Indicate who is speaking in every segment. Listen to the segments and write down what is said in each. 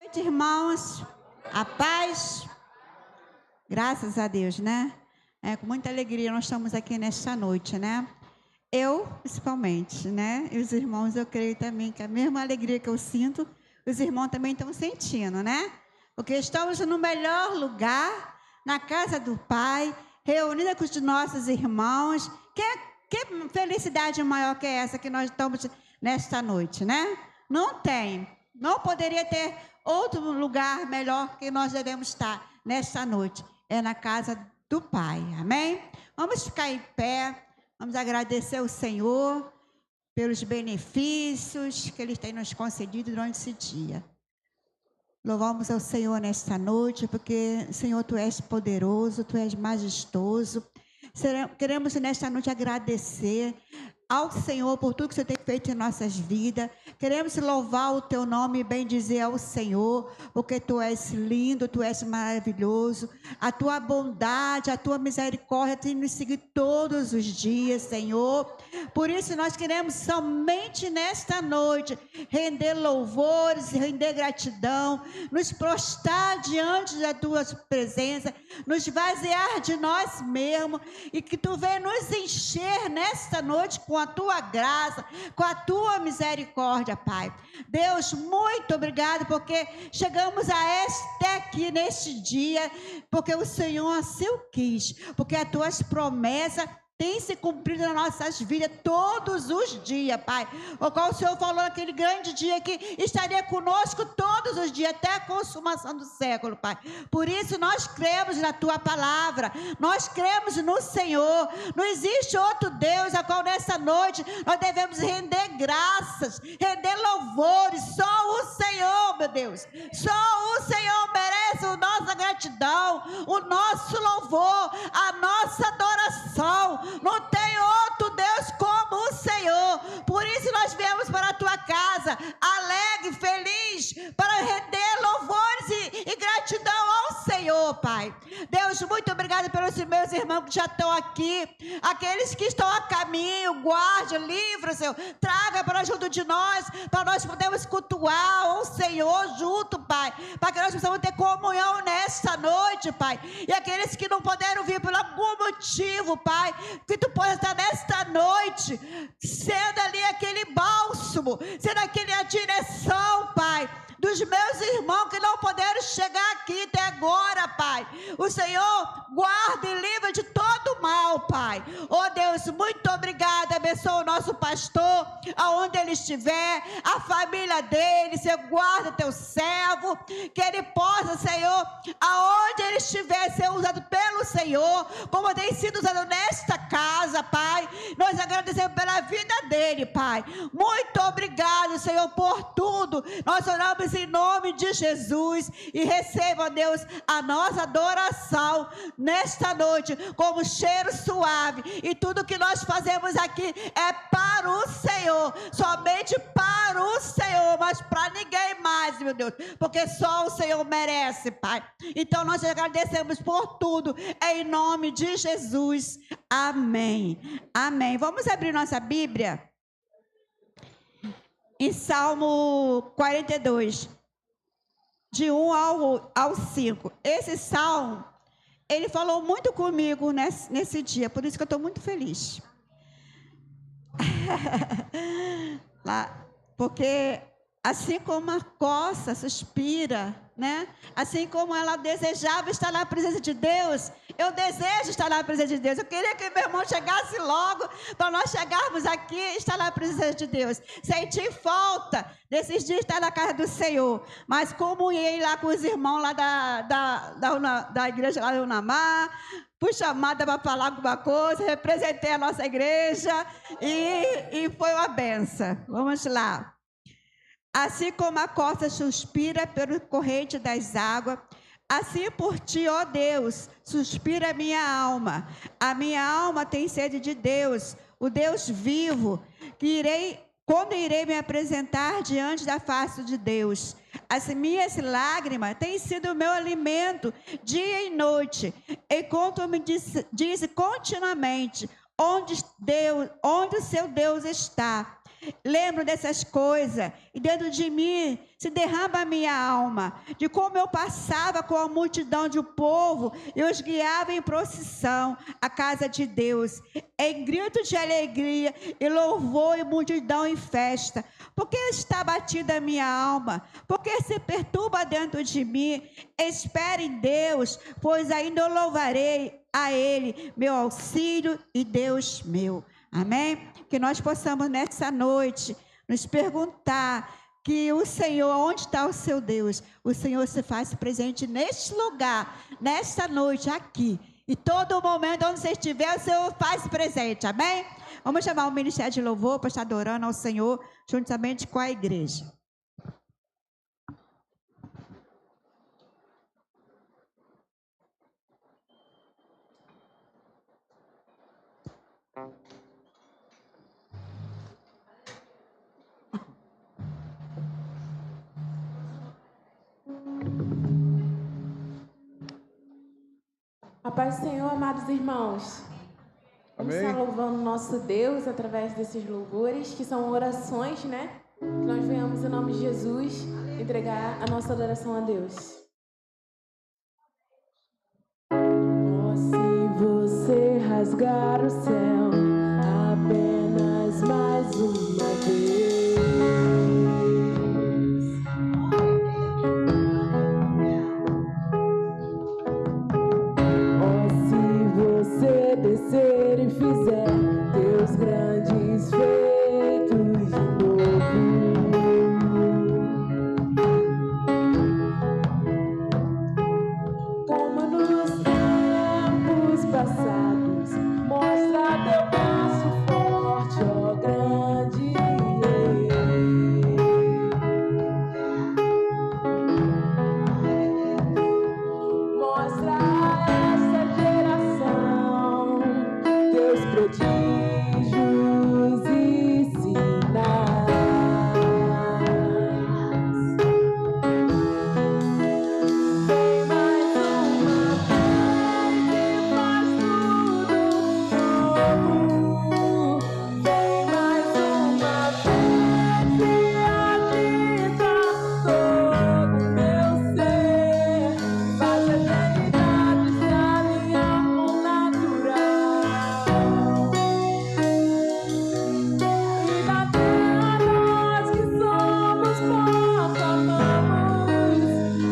Speaker 1: Noite, irmãos, a paz, graças a Deus, né? Com muita alegria nós estamos aqui nesta noite, né? Eu, principalmente, né? E os irmãos, eu creio também que a mesma alegria que eu sinto, os irmãos também estão sentindo, né? Porque estamos no melhor lugar, na casa do Pai, reunida com os nossos irmãos. Que felicidade maior que essa que nós estamos nesta noite, né? Não tem, não poderia ter outro lugar melhor que nós devemos estar nesta noite. É na casa do Pai, amém? Vamos ficar em pé, vamos agradecer ao Senhor pelos benefícios que Ele tem nos concedido durante esse dia. Louvamos ao Senhor nesta noite, porque, Senhor, Tu és poderoso, Tu és majestoso. Queremos nesta noite agradecer ao Senhor por tudo que o Senhor tem feito em nossas vidas. Queremos louvar o Teu nome e bendizer ao Senhor, porque Tu és lindo, Tu és maravilhoso. A Tua bondade, a Tua misericórdia tem nos seguido todos os dias, Senhor. Por isso nós queremos somente nesta noite render louvores, render gratidão, nos prostrar diante da Tua presença, nos esvaziar de nós mesmos e que Tu venha nos encher nesta noite com a Tua graça, com a Tua misericórdia, Pai. Deus, muito obrigado, porque chegamos até aqui neste dia, porque o Senhor assim o quis, porque as Tuas promessas têm se cumprido nas nossas vidas todos os dias, Pai. O qual o Senhor falou naquele grande dia que estaria conosco todos os dias, até a consumação do século, Pai. Por isso nós cremos na Tua palavra, nós cremos no Senhor. Não existe outro Deus a qual nessa noite nós devemos render graças, render louvores. Só o Senhor, meu Deus. Só o Senhor merece a nossa gratidão, o nosso louvor, a nossa adoração. Não tem outro Deus como o Senhor. Por isso nós viemos para a Tua casa, alegre, feliz, para render louvores e gratidão ao Senhor, Pai. Deus, muito obrigado pelos meus irmãos que já estão aqui, aqueles que estão a caminho, guarde, livre, Senhor, traga para junto de nós, para nós podermos cultuar o Senhor junto, Pai, para que nós possamos ter comunhão nesta noite, Pai. E aqueles que não puderam vir por algum motivo, Pai, que Tu possa estar nesta noite, sendo ali aquele bálsamo, sendo aquele a direção, Pai, dos meus irmãos que não puderam chegar aqui até agora, Pai. O Senhor guarda e livra de todo mal, Pai. Oh Deus, muito obrigada. Abençoa o nosso pastor, aonde ele estiver, a família dele. Senhor, guarda Teu servo, que ele possa, Senhor, aonde ele estiver, ser usado pelo Senhor, como tem sido usado nesta casa, Pai. Nós agradecemos pela vida dele, Pai. Muito obrigado, Senhor, por tudo. Nós oramos em nome de Jesus e receba, Deus, a nossa adoração nesta noite como cheiro suave, e tudo que nós fazemos aqui é para o Senhor, somente para o Senhor, mas para ninguém mais, meu Deus, porque só o Senhor merece, Pai. Então nós agradecemos por tudo em nome de Jesus, amém, amém. Vamos abrir nossa Bíblia em Salmo 42, de 1 ao 5. Esse salmo, ele falou muito comigo nesse dia, por isso que eu estou muito feliz. Porque assim como a coça suspira, né? Assim como ela desejava estar na presença de Deus, eu desejo estar na presença de Deus. Eu queria que meu irmão chegasse logo, para nós chegarmos aqui e estar na presença de Deus. Senti falta desses dias estar na casa do Senhor, mas como ia lá com os irmãos lá da igreja lá do Unamar, fui chamada para falar alguma coisa, representei a nossa igreja e foi uma benção. Vamos lá. Assim como a costa suspira pelo corrente das águas, assim por Ti, ó Deus, suspira a minha alma. A minha alma tem sede de Deus, o Deus vivo, quando irei me apresentar diante da face de Deus. As minhas lágrimas têm sido o meu alimento dia e noite, enquanto me diz continuamente onde o seu Deus está. Lembro dessas coisas e dentro de mim se derrama a minha alma, de como eu passava com a multidão de povo e os guiava em procissão à casa de Deus, em grito de alegria e louvor e multidão em festa. Porque está batida a minha alma? Porque se perturba dentro de mim? Espere em Deus, pois ainda eu louvarei a Ele, meu auxílio e Deus meu. Amém? Que nós possamos nessa noite nos perguntar que o Senhor, onde está o seu Deus? O Senhor se faz presente neste lugar, nesta noite aqui. E todo momento onde você estiver, o Senhor faz presente. Amém? Vamos chamar o Ministério de Louvor para estar adorando ao Senhor juntamente com a igreja.
Speaker 2: A paz do Senhor, amados irmãos. Vamos estar louvando nosso Deus através desses louvores, que são orações, né? Que nós venhamos, em nome de Jesus, entregar a nossa adoração a Deus. Oh, se você rasgar o céu apenas mais uma vez. Descer e fizer teus grandes feitos de novo, como nos tempos passados, mostra teu braço forte, ó grande Rei. Mostra essa geração teus prodígios e sinais. Vem mais uma vez e faz tudo novo. Vem mais uma vez e agita todo o meu ser. Faz a eternidade se alinhar com o natural. E da terra nós que somos pó clamamos.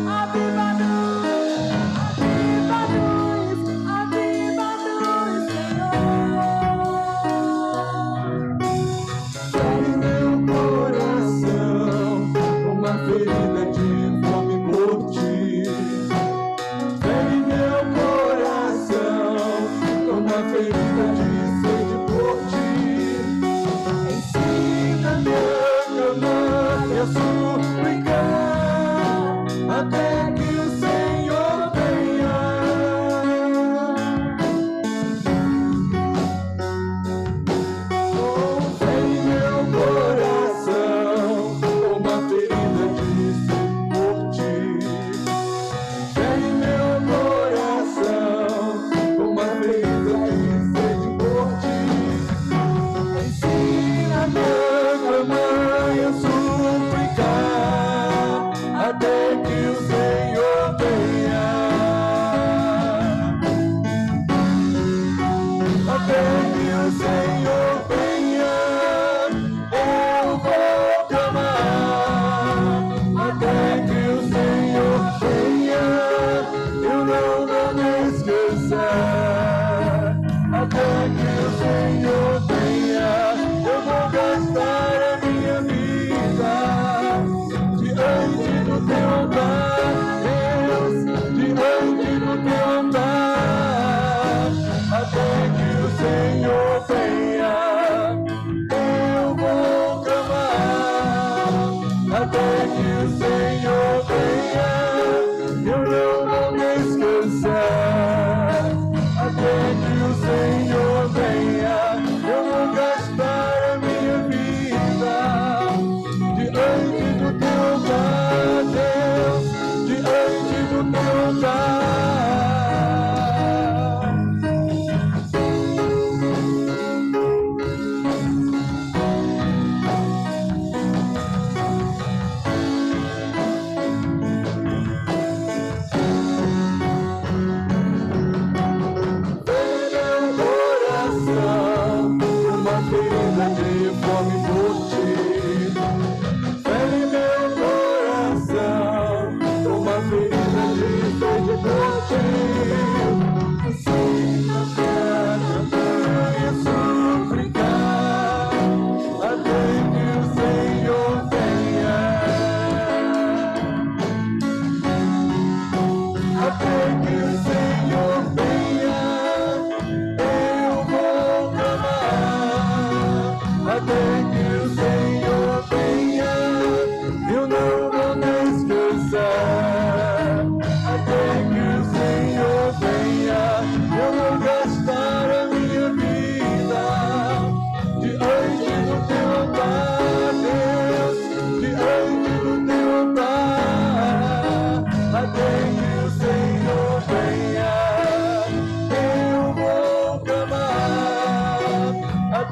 Speaker 2: Aviva-nos, aviva-nos, aviva-nos, Senhor.
Speaker 3: Fere meu coração com uma ferida de fome por ti. Fere meu coração com uma ferida de sede por ti. Ensina-me a clamar e a suplicar até que o Senhor venha. Fere meu coração com uma ferida de sede por ti. Fere meu coração com uma ferida de sede por ti. Ensina-me a clamar e a suplicar até que o Senhor venha. Até que o Senhor venha, eu vou clamar. Até que o Senhor venha, eu não vou me esquecer. Até que o Senhor venha, eu vou gastar a minha vida diante do teu altar, Deus, diante do teu altar. Até que o Senhor venha.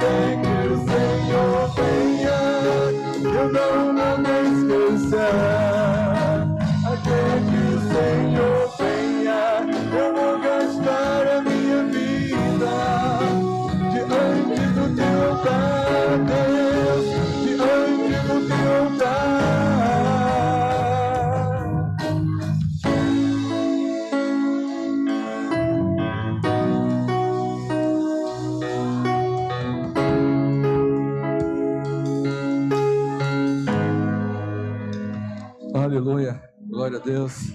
Speaker 3: até que o Senhor venha, eu não vou me esquecer. Até que o Senhor venha, eu vou gastar a minha vida diante do teu altar, Deus, diante do teu altar. Aleluia, glória a Deus.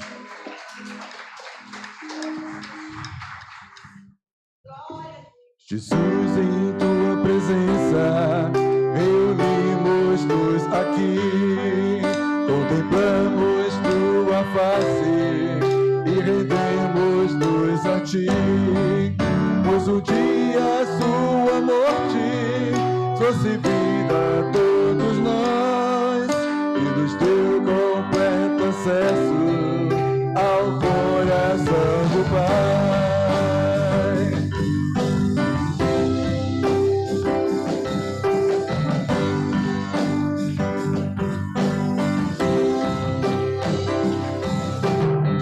Speaker 3: Jesus, em tua presença, reunimos-nos aqui, contemplamos tua face e rendemos-nos a ti. Pois um dia a sua morte trouxe vida a todos nós e nos deu completo acesso ao coração do Pai.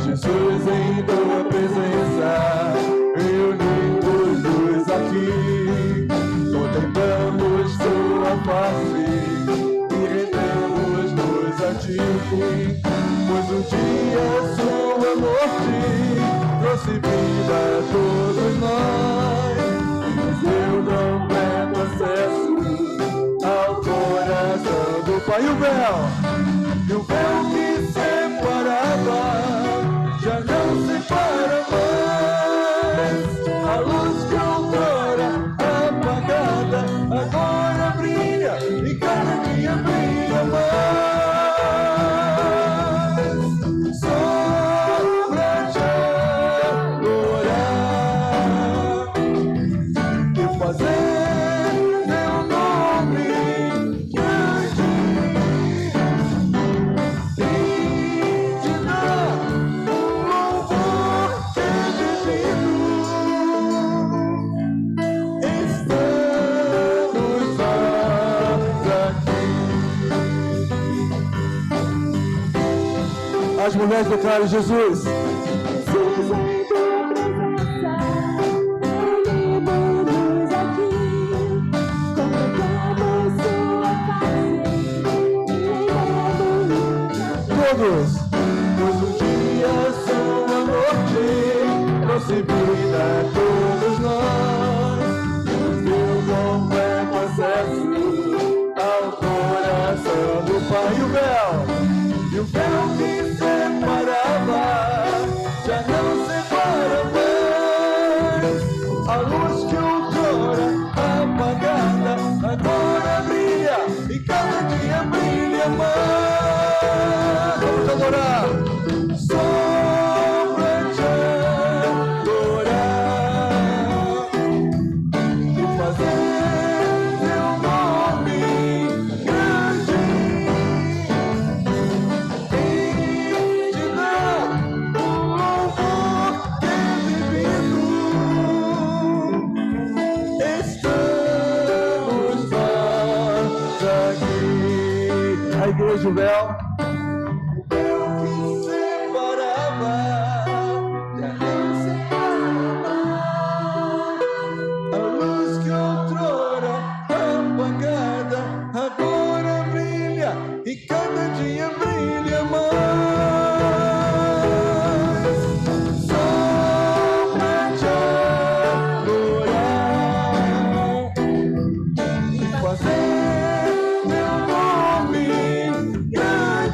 Speaker 3: Jesus, em tua presença, reunimos-nos aqui, contemplamos tua face e rendemos-nos a ti. Pois um dia sua morte trouxe vida a todos nós e nos deu completo acesso ao coração do Pai. E o véu que separava já não separa mais. A luz que outrora apagada agora brilha e cada dia brilha mais. Só pra te adorar e fazer teu nome grande e te dar louvor devido. Estamos nós aqui. As mulheres declaram: Jesus.
Speaker 2: Jesus, em tua presença, reunimos-nos aqui, contemplamos sua face e rendemos-nos a ti.
Speaker 3: Todos, pois um dia sua morte trouxe vida a todos nós, nos deu completo acesso ao coração do Pai. E o véu que separava já não separa mais. A luz que outrora apagada agora brilha e cada dia brilha mais. Vamos adorar. Só pra te adorar e fazer teu nome grande e te dar o louvor devido. Estamos nós aqui. A igreja, o véu que separava já não separa. A luz que outrora apagada agora brilha e cada dia brilha mais. Só pra te adorar e fazer teu nome grande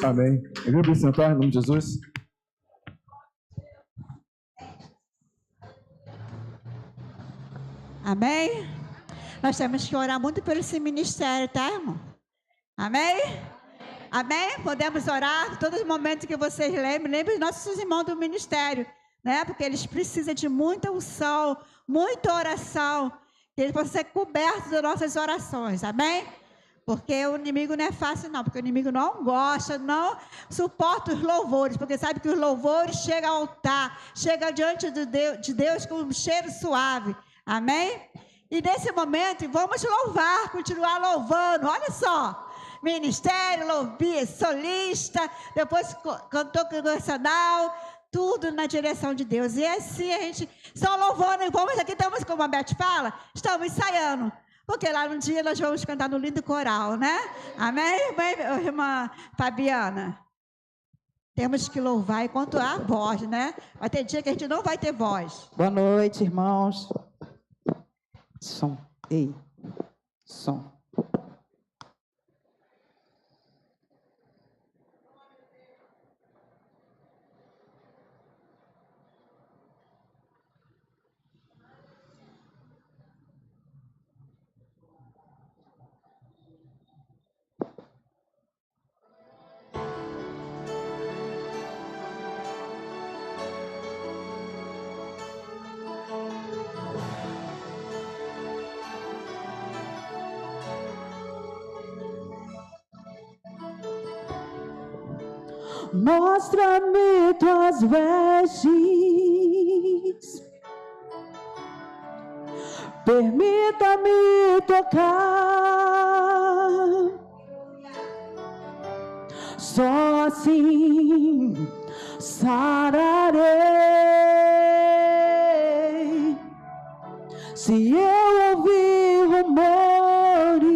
Speaker 3: Amém. Eu vou sentar em nome de Jesus.
Speaker 1: Amém? Nós temos que orar muito pelo esse ministério, tá, irmão? Amém? Amém? Podemos orar todos os momentos que vocês lembrem os nossos irmãos do ministério, né? Porque eles precisam de muita unção, muita oração, que eles possam ser cobertos das nossas orações, amém? Porque o inimigo não é fácil não, porque o inimigo não gosta, não suporta os louvores, porque sabe que os louvores chegam ao altar, chegam diante de Deus com um cheiro suave, amém? E nesse momento, vamos louvar, continuar louvando, olha só, ministério, solista, depois cantor congregacional, tudo na direção de Deus. E assim a gente só louvando e vamos aqui, estamos, como a Beth fala, estamos ensaiando. Porque lá no dia nós vamos cantar no lindo coral, né? Amém, irmã Fabiana? Temos que louvar enquanto há voz, né? Vai ter dia que a gente não vai ter voz.
Speaker 4: Boa noite, irmãos. Som. Ei. Som.
Speaker 5: Mostra-me tuas vestes, permita-me tocar, só assim sararei. Se eu ouvir rumores,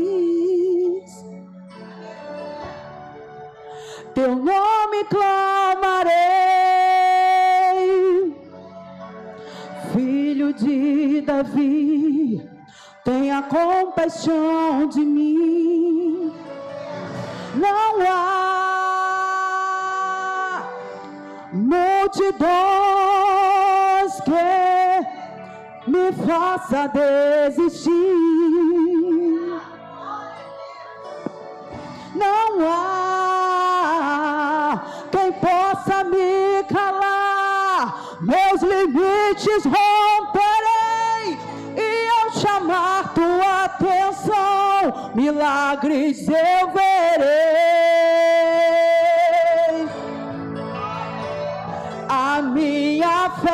Speaker 5: teu nome clamarei, Filho de Davi, tenha compaixão de mim. Não há multidões que me faça desistir. Não há quem possa me calar, meus limites romperei e ao chamar tua atenção, milagres eu verei. A minha fé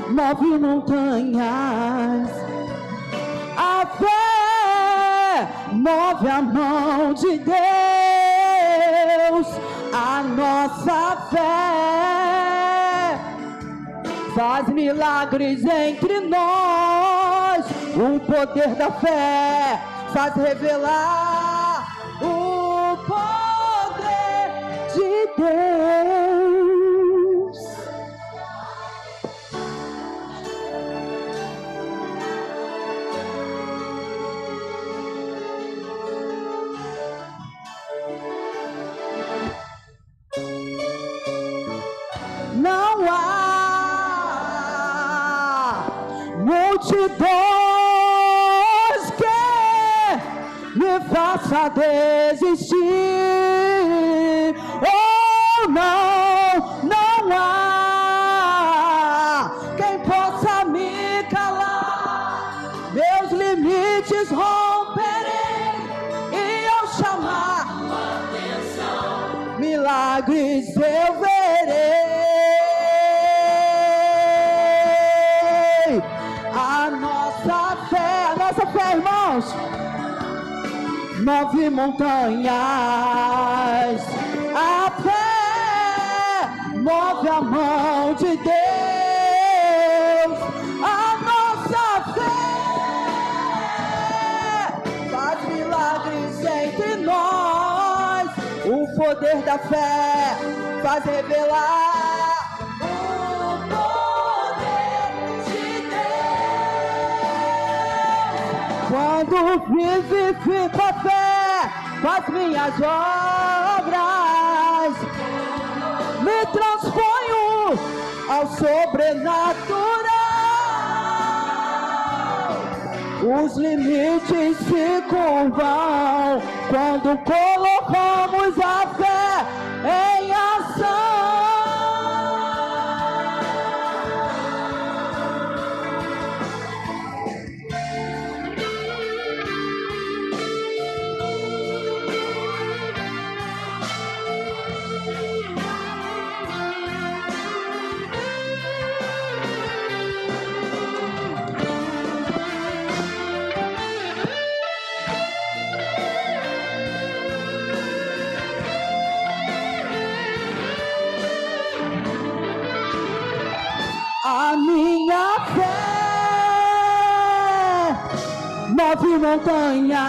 Speaker 5: move montanhas, a fé move a mão de Deus, a nossa fé faz milagres entre nós, o poder da fé faz revelar o poder de Deus. Não há multidões que me faça desistir. Oh, não há quem possa me calar, meus limites romperei e ao chamar milagres eu verei. A nossa fé, irmãos, move montanhas, a fé move a mão de Deus, a nossa fé faz milagres entre nós, o poder da fé faz revelar o poder de Deus. Quando vivifico a fé com as minhas obras, me transponho ao sobrenatural. Os limites se curvam quando colocamos a fé em ação. move montanhas.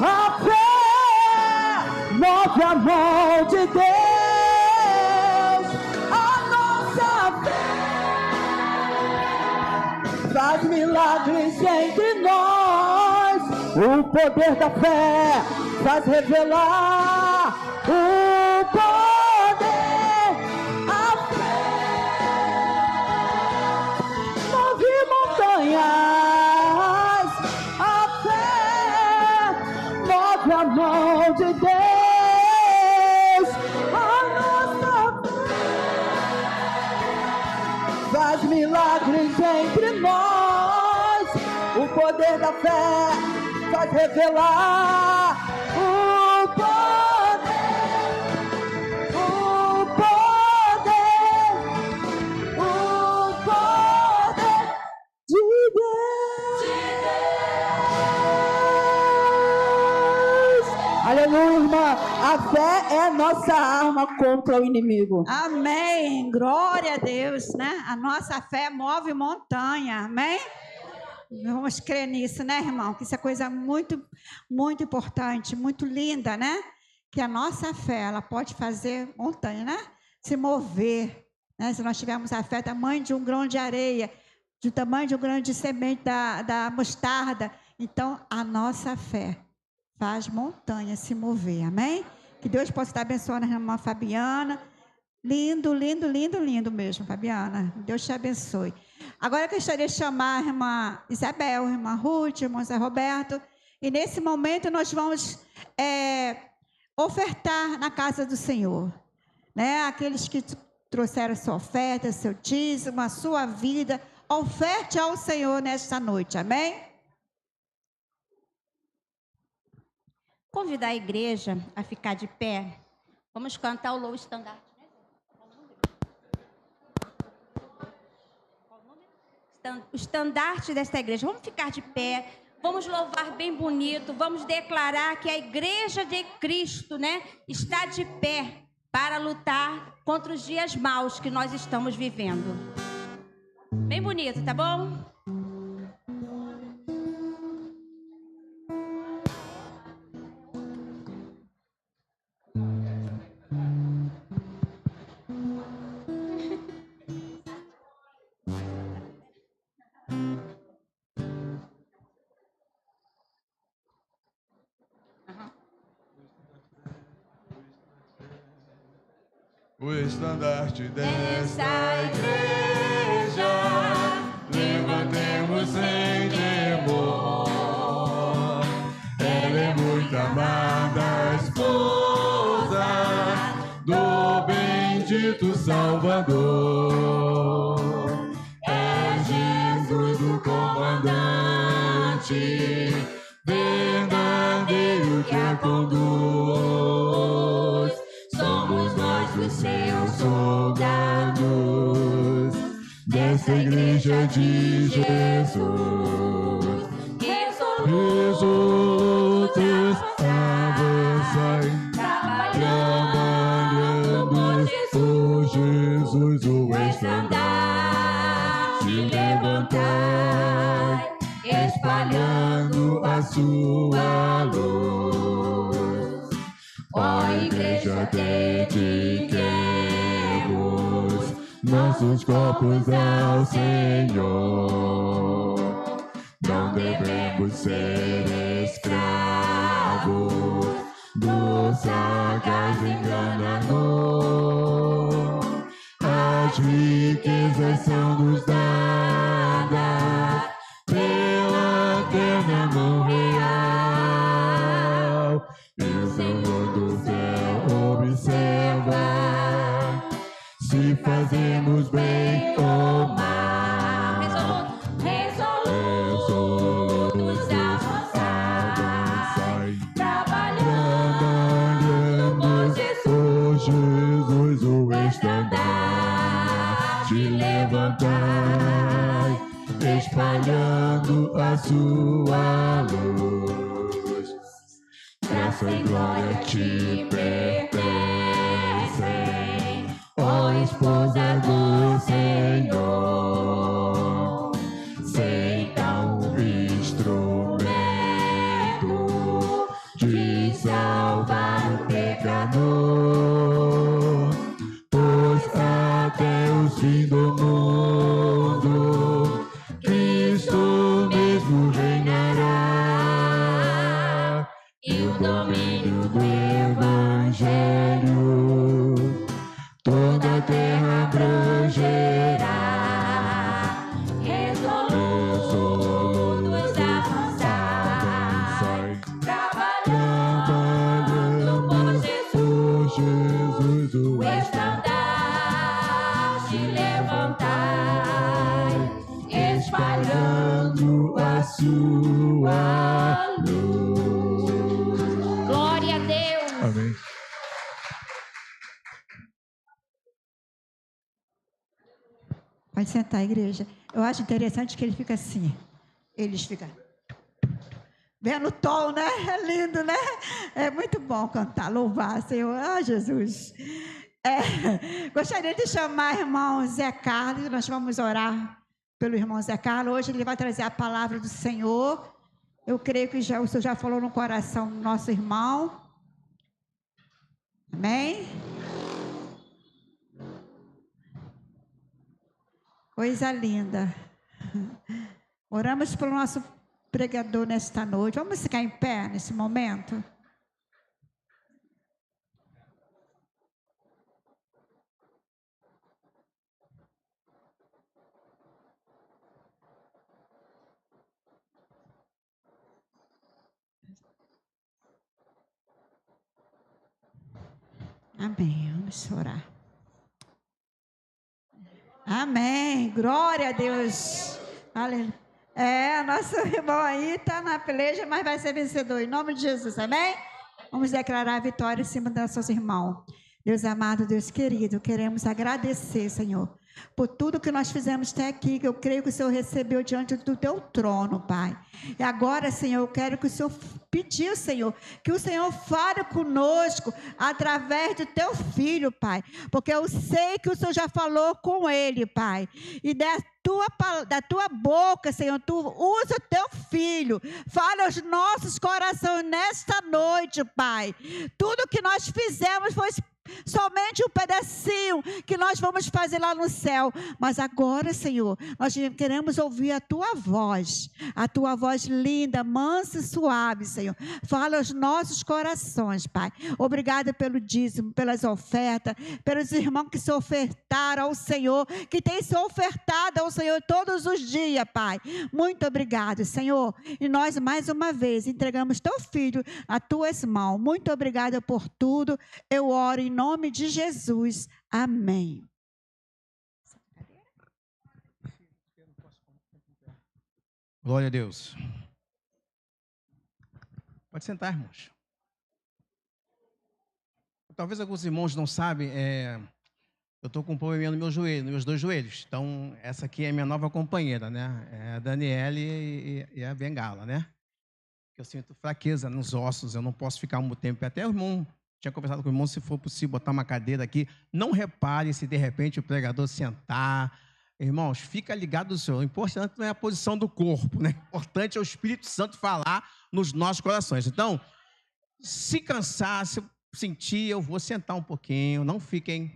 Speaker 5: A fé move a mão de Deus. A nossa fé faz milagres entre nós. O poder da fé faz revelar o poder. A fé move montanhas. A fé move a mão de Deus. A nossa fé faz milagres entre nós. O poder da fé faz revelar o poder, o poder, o poder de Deus. Aleluia, irmã. A fé é nossa arma contra o inimigo.
Speaker 1: Amém. Glória a Deus, né? A nossa fé move montanha. Amém? Vamos crer nisso, né, irmão? Que isso é coisa muito, muito importante, muito linda, né? Que a nossa fé, ela pode fazer montanha, né? Se mover, né? Se nós tivermos a fé do tamanho de um grão de areia, do tamanho de um grão de semente da mostarda, então a nossa fé faz montanha se mover, amém? Que Deus possa estar abençoando a irmã Fabiana. Lindo, lindo, lindo, lindo mesmo, Fabiana. Deus te abençoe. Agora eu gostaria de chamar a irmã Isabel, a irmã Ruth, o irmão Zé Roberto. E nesse momento nós vamos ofertar na casa do Senhor. Né? Aqueles que trouxeram sua oferta, seu dízimo, a sua vida, oferte ao Senhor nesta noite. Amém?
Speaker 6: Convidar a igreja a ficar de pé. Vamos cantar o louvor estandarte. O estandarte desta igreja. Vamos ficar de pé, vamos louvar bem bonito, vamos declarar que a igreja de Cristo, né, está de pé para lutar contra os dias maus que nós estamos vivendo. Bem bonito, tá bom?
Speaker 3: O estandarte desta igreja, levantemos sem temor. Ela é muito amada, esposa do bendito Salvador. É Jesus o comandante, verdadeiro que a conduz. Somos nós os seus soldados, dessa igreja de Jesus. Resolutos avançai, trabalhando por Jesus o estandarte levantai, espalhando a sua luz. Ó igreja, dediquemos nossos corpos ao Senhor. Não devemos ser escravos do sagaz enganador. As riquezas são nos dadas pela eterna mão real. E o Senhor do céu observa se fazemos bem ou mal. Resolutos avançai, trabalhando por Jesus o estandarte levantai, espalhando a sua luz. Graça e glória te pertencem, ó esposa do Senhor. Sei tão espalhando a sua luz.
Speaker 6: Glória a Deus.
Speaker 3: Amém.
Speaker 1: Pode sentar, igreja. Eu acho interessante que ele fica assim. Eles ficam vendo o tom, né? É lindo, né? É muito bom cantar, louvar, Senhor. Ah, Jesus. Gostaria de chamar o irmão Zé Carlos. Nós vamos orar pelo irmão Zé Carlos. Hoje ele vai trazer a palavra do Senhor. Eu creio que o Senhor já falou no coração do nosso irmão. Amém? Coisa linda. Oramos pelo nosso pregador nesta noite. Vamos ficar em pé nesse momento? Amém. Vamos orar. Amém. Glória a Deus. Aleluia. Nosso irmão aí está na peleja, mas vai ser vencedor. Em nome de Jesus. Amém? Vamos declarar a vitória em cima dos nossos irmãos. Deus amado, Deus querido, queremos agradecer, Senhor, por tudo que nós fizemos até aqui, que eu creio que o Senhor recebeu diante do teu trono, Pai. E agora, Senhor, eu quero que o Senhor pediu, Senhor, que o Senhor fale conosco através do teu filho, Pai, porque eu sei que o Senhor já falou com ele, Pai, e da tua boca, Senhor, tu usa o teu filho, fala aos nossos corações nesta noite, Pai. Tudo que nós fizemos foi somente um pedacinho que nós vamos fazer lá no céu, mas agora, Senhor, nós queremos ouvir a tua voz linda, mansa e suave, Senhor. Fala aos nossos corações, Pai. Obrigada pelo dízimo, pelas ofertas, pelos irmãos que se ofertaram ao Senhor, que têm se ofertado ao Senhor todos os dias, Pai. Muito obrigado, Senhor. E nós, mais uma vez, entregamos teu filho às tuas mãos. Muito obrigada por tudo. Eu oro em nome de Jesus. Amém.
Speaker 7: Glória a Deus. Pode sentar, irmãos. Talvez alguns irmãos não sabem, eu estou com um probleminha no meu joelho, nos meus dois joelhos. Então, essa aqui é a minha nova companheira, né? É a Daniele e a Bengala, né? Eu sinto fraqueza nos ossos, eu não posso ficar muito tempo. Até o irmão tinha conversado com o irmão, se for possível botar uma cadeira aqui. Não repare se de repente o pregador sentar. Irmãos, fica ligado no Senhor. O importante não é a posição do corpo, né? O importante é o Espírito Santo falar nos nossos corações. Então, se cansar, se sentir, eu vou sentar um pouquinho. Não fiquem,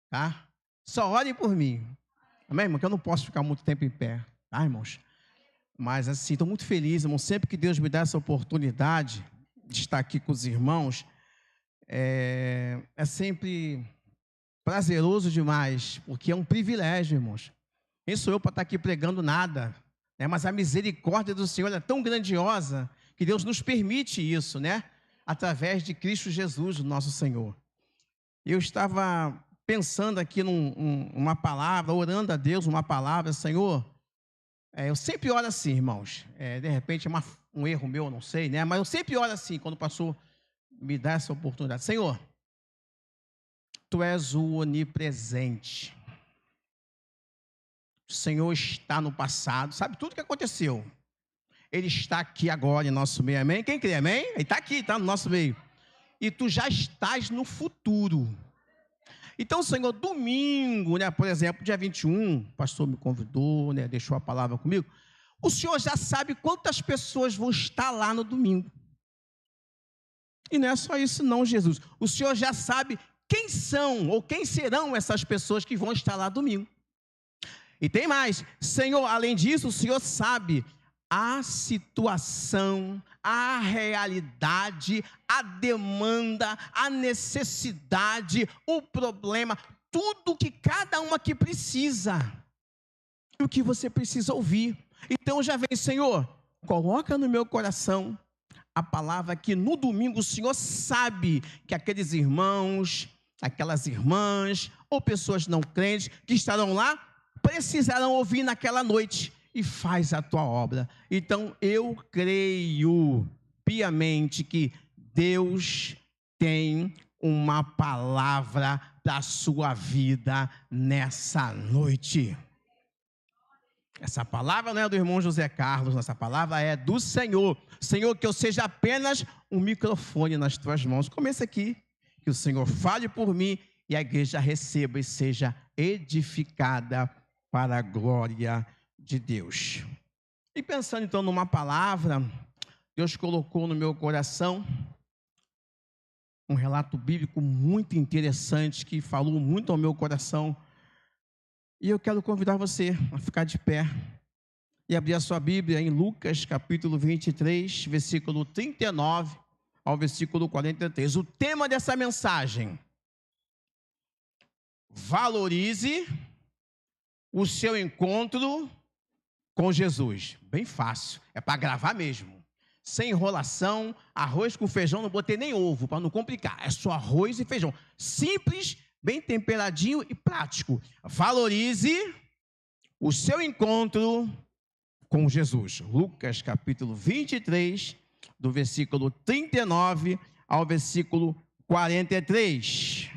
Speaker 7: tá? Só orem por mim. Amém, irmão? Que eu não posso ficar muito tempo em pé, tá, irmãos? Mas assim, estou muito feliz, irmão. Sempre que Deus me dá essa oportunidade de estar aqui com os irmãos, é sempre prazeroso demais, porque é um privilégio, irmãos. Quem sou eu para estar aqui pregando nada, né? Mas a misericórdia do Senhor é tão grandiosa que Deus nos permite isso, né? Através de Cristo Jesus, o nosso Senhor. Eu estava pensando aqui numa palavra, orando a Deus uma palavra, Senhor. Eu sempre oro assim, irmãos. De repente é um erro meu, não sei, né? Mas eu sempre oro assim, quando o pastor me dá essa oportunidade. Senhor, Tu és o onipresente. O Senhor está no passado, sabe tudo o que aconteceu. Ele está aqui agora em nosso meio, amém? Quem crê, amém? Ele está aqui, está no nosso meio. E Tu já estás no futuro. Então, Senhor, domingo, né, por exemplo, dia 21, o pastor me convidou, né, deixou a palavra comigo. O Senhor já sabe quantas pessoas vão estar lá no domingo. E não é só isso não, Jesus. O Senhor já sabe quem são ou quem serão essas pessoas que vão estar lá domingo. E tem mais, Senhor, além disso, o Senhor sabe a situação, a realidade, a demanda, a necessidade, o problema, tudo que cada um aqui precisa, e o que você precisa ouvir. Então já vem, Senhor, coloca no meu coração a palavra que no domingo o Senhor sabe que aqueles irmãos, aquelas irmãs, ou pessoas não crentes que estarão lá, precisarão ouvir naquela noite. e faz a tua obra. Então, eu creio piamente que Deus tem uma palavra para a sua vida nessa noite. Essa palavra não é do irmão José Carlos, essa palavra é do Senhor. Senhor, que eu seja apenas um microfone nas tuas mãos. Comece aqui, que o Senhor fale por mim e a igreja receba e seja edificada para a glória de Deus. E pensando então numa palavra, Deus colocou no meu coração um relato bíblico muito interessante que falou muito ao meu coração. E eu quero convidar você a ficar de pé e abrir a sua Bíblia em Lucas capítulo 23, versículo 39 ao versículo 43. O tema dessa mensagem: valorize o seu encontro com Jesus. Bem fácil, é para gravar mesmo. Sem enrolação, arroz com feijão, não botei nem ovo para não complicar. É só arroz e feijão. Simples, bem temperadinho e prático. Valorize o seu encontro com Jesus. Lucas capítulo 23, do versículo 39 ao versículo 43.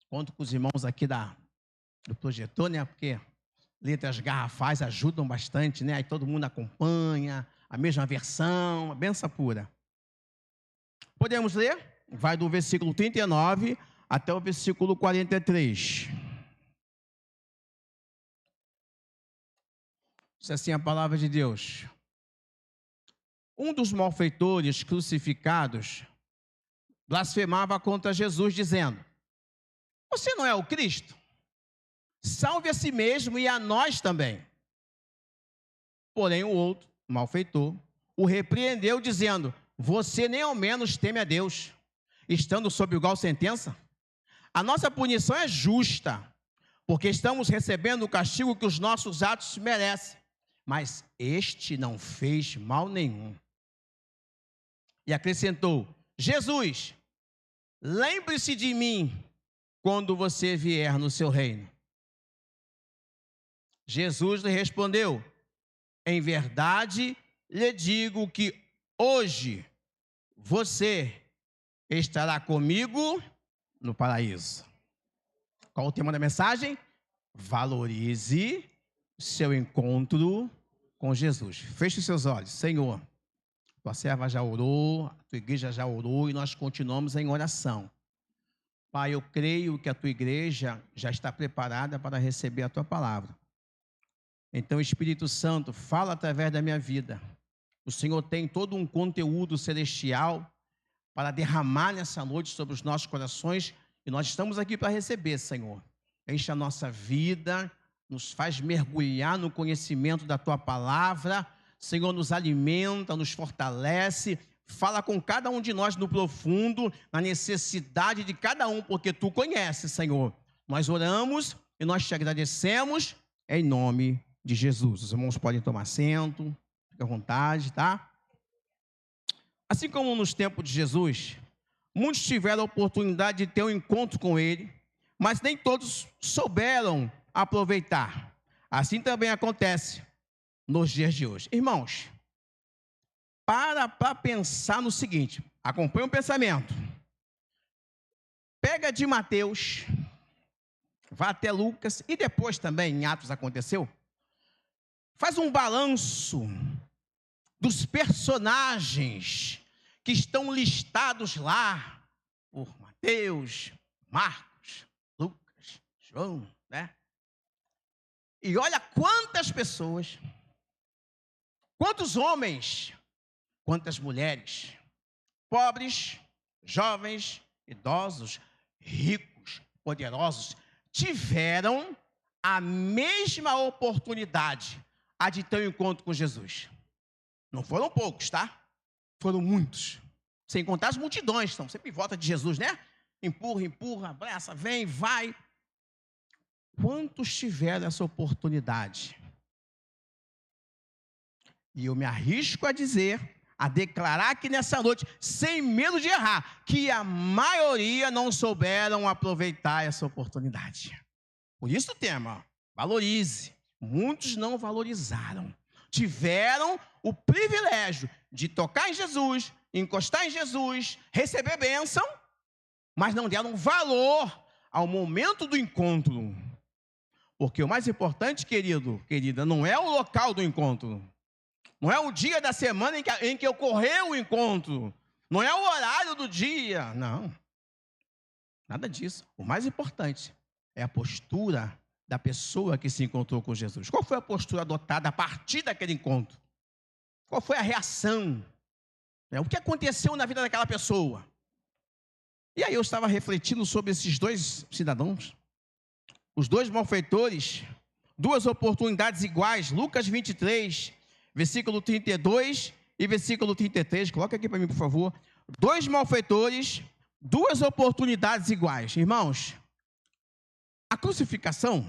Speaker 7: Conto com os irmãos aqui do projetor, né? Porque letras garrafais ajudam bastante, né? Aí todo mundo acompanha a mesma versão, a benção pura. Podemos ler? Vai do versículo 39 até o versículo 43. Diz assim a palavra de Deus: um dos malfeitores crucificados blasfemava contra Jesus, dizendo: você não é o Cristo? Salve a si mesmo e a nós também. Porém, o outro, o malfeitor, o repreendeu, dizendo: você nem ao menos teme a Deus, estando sob igual sentença? A nossa punição é justa, porque estamos recebendo o castigo que os nossos atos merecem. Mas este não fez mal nenhum. E acrescentou: Jesus, lembre-se de mim quando você vier no seu reino. Jesus lhe respondeu: em verdade lhe digo que hoje você estará comigo no paraíso. Qual o tema da mensagem? Valorize o seu encontro com Jesus. Feche os seus olhos. Senhor, tua serva já orou, a tua igreja já orou e nós continuamos em oração. Pai, eu creio que a tua igreja já está preparada para receber a tua palavra. Então, Espírito Santo, fala através da minha vida. O Senhor tem todo um conteúdo celestial para derramar nessa noite sobre os nossos corações e nós estamos aqui para receber, Senhor. Enche a nossa vida, nos faz mergulhar no conhecimento da tua palavra. Senhor, nos alimenta, nos fortalece. Fala com cada um de nós no profundo, na necessidade de cada um, porque tu conheces, Senhor. Nós oramos e nós te agradecemos em nome de Jesus. Os irmãos podem tomar assento, fique à vontade, tá? Assim como nos tempos de Jesus, muitos tiveram a oportunidade de ter um encontro com ele, mas nem todos souberam aproveitar. Assim também acontece nos dias de hoje. Irmãos, para pensar no seguinte, acompanhe o pensamento. Pega de Mateus, vá até Lucas, e depois também em Atos aconteceu. Faz um balanço dos personagens que estão listados lá por Mateus, Marcos, Lucas, João, né? E olha quantas pessoas, quantos homens, quantas mulheres, pobres, jovens, idosos, ricos, poderosos, tiveram a mesma oportunidade, a de ter um encontro com Jesus. Não foram poucos, tá? Foram muitos. Sem contar as multidões, estão sempre em volta de Jesus, né? Empurra, empurra, abraça, vem, vai. Quantos tiveram essa oportunidade? E eu me arrisco a dizer, a declarar aqui nessa noite, sem medo de errar, que a maioria não souberam aproveitar essa oportunidade. Por isso o tema, valorize. Muitos não valorizaram. tiveram o privilégio de tocar em Jesus, encostar em Jesus, receber bênção, mas não deram valor ao momento do encontro. Porque o mais importante, querido, querida, não é o local do encontro, não é o dia da semana em que ocorreu o encontro, não é o horário do dia, não. Nada disso. O mais importante é a postura da pessoa que se encontrou com Jesus. Qual foi a postura adotada a partir daquele encontro? Qual foi a reação? O que aconteceu na vida daquela pessoa? E aí eu estava refletindo sobre esses dois cidadãos, os dois malfeitores, duas oportunidades iguais, Lucas 23, versículo 32 e versículo 33. Coloca aqui para mim, por favor. Dois malfeitores, duas oportunidades iguais. Irmãos, a crucificação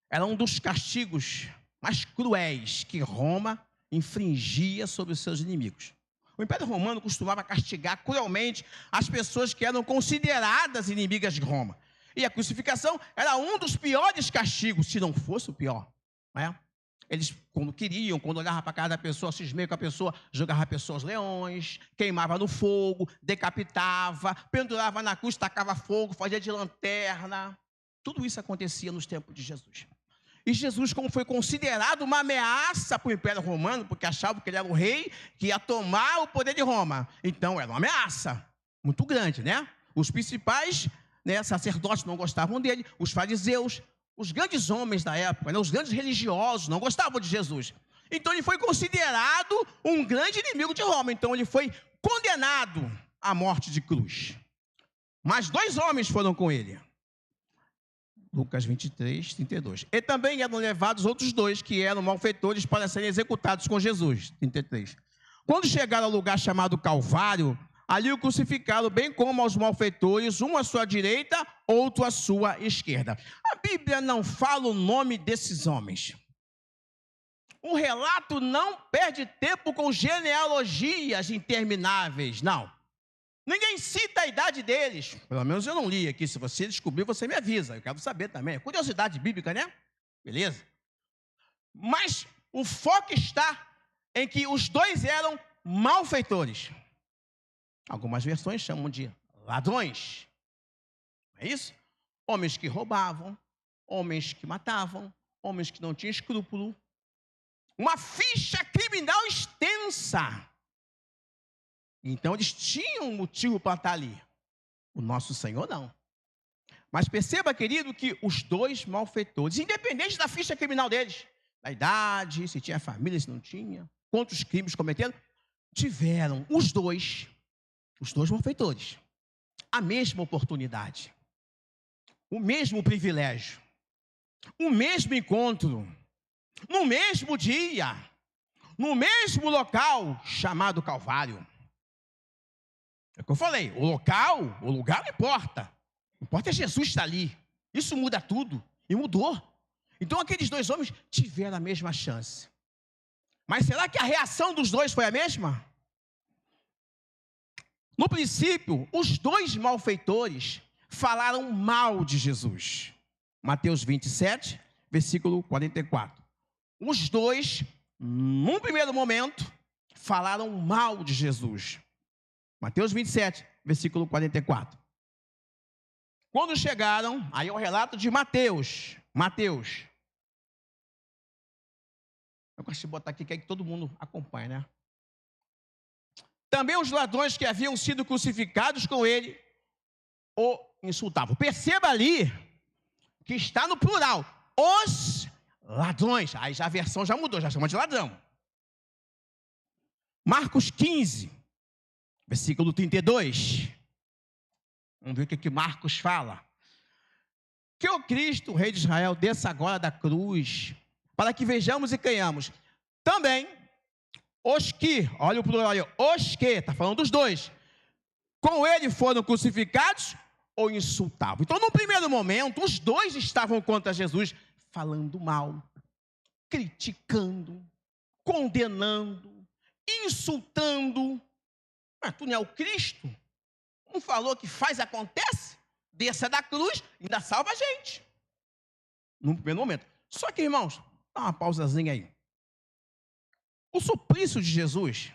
Speaker 7: era um dos castigos mais cruéis que Roma infringia sobre os seus inimigos. O Império Romano costumava castigar cruelmente as pessoas que eram consideradas inimigas de Roma. E a crucificação era um dos piores castigos, se não fosse o pior. Não é? Eles, quando olhavam para a cara da pessoa, cismeavam com a pessoa, jogavam a pessoa aos leões, queimava no fogo, decapitava, pendurava na cruz, tacava fogo, fazia de lanterna. Tudo isso acontecia nos tempos de Jesus. E Jesus, como foi considerado uma ameaça para o Império Romano, porque achavam que ele era o rei que ia tomar o poder de Roma. Então, era uma ameaça muito grande, né? Os principais sacerdotes não gostavam dele, os fariseus, os grandes homens da época, os grandes religiosos não gostavam de Jesus. Então, ele foi considerado um grande inimigo de Roma. Então, ele foi condenado à morte de cruz. Mas dois homens foram com ele. Lucas 23, 32. E também eram levados outros dois que eram malfeitores para serem executados com Jesus. 33. Quando chegaram ao lugar chamado Calvário, ali o crucificaram, bem como aos malfeitores, um à sua direita, outro à sua esquerda. A Bíblia não fala o nome desses homens. O relato não perde tempo com genealogias intermináveis, não. Ninguém cita a idade deles. Pelo menos eu não li aqui. Se você descobrir, você me avisa. Eu quero saber também. Curiosidade bíblica, né? Beleza? Mas o foco está em que os dois eram malfeitores. Algumas versões chamam de ladrões. Não é isso? Homens que roubavam, homens que matavam, homens que não tinham escrúpulo. Uma ficha criminal extensa. Então, eles tinham um motivo para estar ali. O nosso Senhor, não. Mas perceba, querido, que os dois malfeitores, independente da ficha criminal deles, da idade, se tinha família, se não tinha, quantos crimes cometeram, tiveram os dois malfeitores, a mesma oportunidade, o mesmo privilégio, o mesmo encontro, no mesmo dia, no mesmo local chamado Calvário. É o que eu falei, o lugar não importa. O que importa é Jesus estar ali. Isso muda tudo. E mudou. Então aqueles dois homens tiveram a mesma chance. Mas será que a reação dos dois foi a mesma? No princípio, os dois malfeitores falaram mal de Jesus. Mateus 27, versículo 44. Os dois, num primeiro momento, falaram mal de Jesus. Mateus 27, versículo 44. Quando chegaram, aí é o relato de Mateus. Eu gosto de botar aqui, que todo mundo acompanha, né? Também os ladrões que haviam sido crucificados com ele o insultavam. Perceba ali que está no plural. Os ladrões. Aí já a versão já mudou, já chama de ladrão. Marcos 15. Versículo 32. Vamos ver o que Marcos fala. Que o Cristo, o Rei de Israel, desça agora da cruz, para que vejamos e creiamos. Também, os que, olha o plural aí, os que, está falando dos dois, com ele foram crucificados ou insultavam. Então, no primeiro momento, os dois estavam contra Jesus, falando mal, criticando, condenando, insultando. Mas tu não é o Cristo? Não falou que faz, acontece? Desça da cruz e ainda salva a gente. No primeiro momento. Só que, irmãos, dá uma pausazinha aí. O suplício de Jesus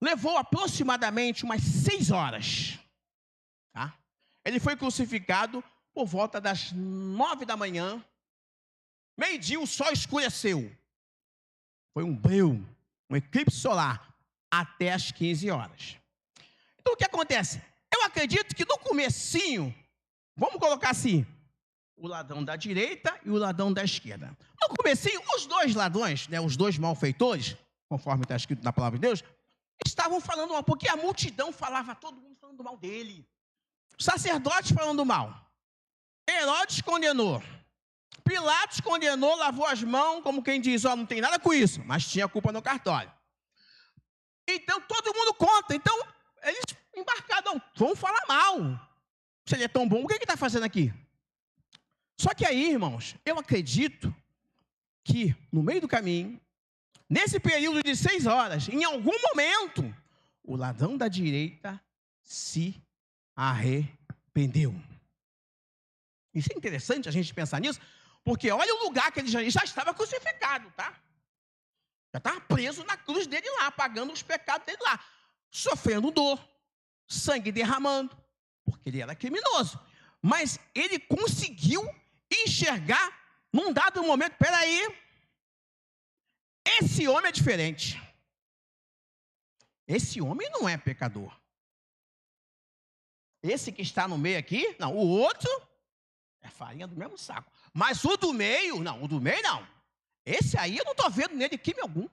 Speaker 7: levou aproximadamente umas 6 horas. Tá? Ele foi crucificado por volta das 9 da manhã. Meio-dia o sol escureceu. Foi um breu, um eclipse solar, até as 15 horas. Então o que acontece? Eu acredito que no comecinho, vamos colocar assim, o ladrão da direita e o ladrão da esquerda. No comecinho, os dois ladrões, né, os dois malfeitores, conforme está escrito na palavra de Deus, estavam falando mal, porque a multidão falava, todo mundo falando mal dele. Os sacerdotes falando mal. Herodes condenou. Pilatos condenou, lavou as mãos, como quem diz, não tem nada com isso, mas tinha culpa no cartório. Então, todo mundo conta. Então, eles embarcaram, vão falar mal. Se ele é tão bom, o que ele está fazendo aqui? Só que aí, irmãos, eu acredito que no meio do caminho, nesse período de 6 horas, em algum momento, o ladrão da direita se arrependeu. Isso é interessante a gente pensar nisso, porque olha o lugar que ele já estava crucificado, tá? Já estava preso na cruz dele lá, pagando os pecados dele lá, sofrendo dor, sangue derramando, porque ele era criminoso. Mas ele conseguiu enxergar num dado momento, peraí, esse homem é diferente. Esse homem não é pecador. Esse que está no meio aqui, não, o outro é farinha do mesmo saco. Mas o do meio, não. Esse aí eu não estou vendo nele crime algum.